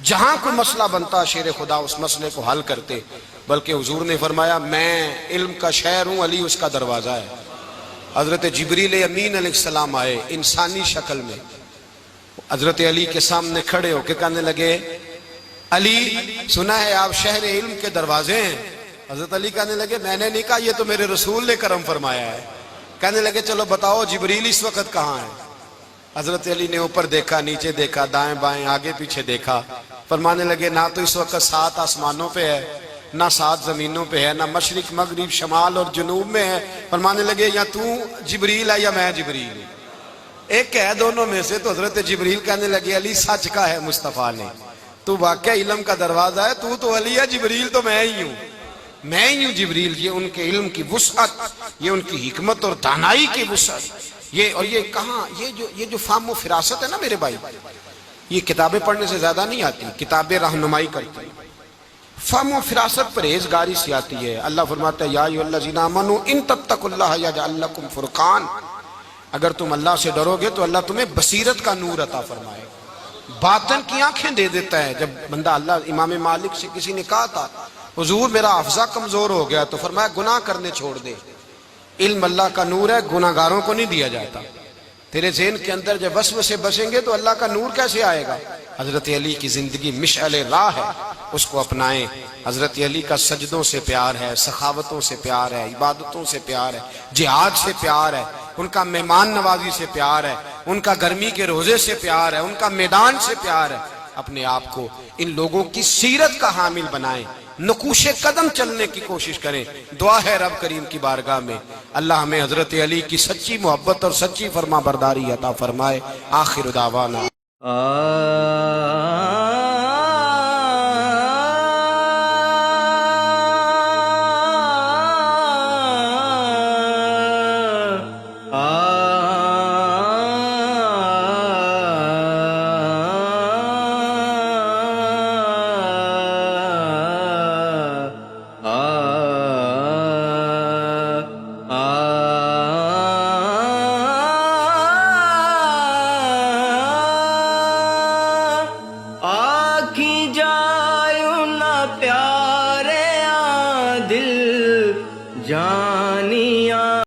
جہاں کوئی مسئلہ بنتا شیر خدا اس مسئلے کو حل کرتے۔ بلکہ حضور نے فرمایا میں علم کا شہر ہوں، علی اس کا دروازہ ہے۔ حضرت جبریل امین علیہ السلام آئے انسانی شکل میں، حضرت علی کے سامنے کھڑے ہو کے کہنے لگے علی سنا ہے آپ شہر علم کے دروازے ہیں؟ حضرت علی کہنے لگے میں نے نہیں کہا، یہ تو میرے رسول نے کرم فرمایا ہے۔ کہنے لگے چلو بتاؤ جبریل اس وقت کہاں ہے؟ حضرت علی نے اوپر دیکھا، نیچے دیکھا، دائیں بائیں آگے پیچھے دیکھا، فرمانے لگے نہ تو اس وقت 7 آسمانوں پہ ہے، نہ 7 زمینوں پہ ہے، نہ مشرق مغرب شمال اور جنوب میں ہے۔ فرمانے لگے یا تو جبریل ہے یا میں جبریل ہوں، ایک ہے دونوں میں سے۔ تو حضرت جبریل کہنے لگے علی سچ کا ہے مصطفیٰ نے، تو واقعہ علم کا دروازہ ہے، تو علی ہے، جبریل تو میں ہی ہوں، میں ہی ہوں جبریل۔ یہ ان کے علم کی وسعت، یہ ان کی حکمت اور دانائی کی وسعت، اور یہ کہاں یہ جو فہم و فراست ہے نا میرے بھائی، یہ کتابیں پڑھنے سے زیادہ نہیں آتی، کتابیں رہنمائی کرتی ہیں۔ فہم و فراست پرہیزگاری سے آتی ہے۔ اللہ فرماتا ہے یا ایھا الذین آمنوا ان تتقوا اللہ یجعل لکم فرقان، اگر تم اللہ سے ڈرو گے تو اللہ تمہیں بصیرت کا نور عطا فرمائے، باطن کی آنکھیں دے دیتا ہے۔ جب بندہ امام مالک سے کسی نے کہا تھا حضور میرا حافظہ کمزور ہو گیا، تو فرمایا گناہ کرنے چھوڑ دے، علم اللہ کا نور ہے، گناہ گاروں کو نہیں دیا جاتا۔ تیرے ذہن کے اندر جب وسوسے بسیں گے تو اللہ کا نور کیسے آئے گا؟ حضرت علی کی زندگی مشعل راہ ہے، اس کو اپنائیں۔ حضرت علی کا سجدوں سے پیار ہے، سخاوتوں سے پیار ہے، عبادتوں سے پیار ہے، جہاد سے پیار ہے، ان کا مہمان نوازی سے پیار ہے، ان کا گرمی کے روزے سے پیار ہے، ان کا میدان سے پیار ہے۔ اپنے آپ کو ان لوگوں کی سیرت کا حامل بنائیں، نقوش قدم چلنے کی کوشش کریں۔ دعا ہے رب کریم کی بارگاہ میں اللہ ہمیں حضرت علی کی سچی محبت اور سچی فرما برداری عطا فرمائے۔ آخر دعوانا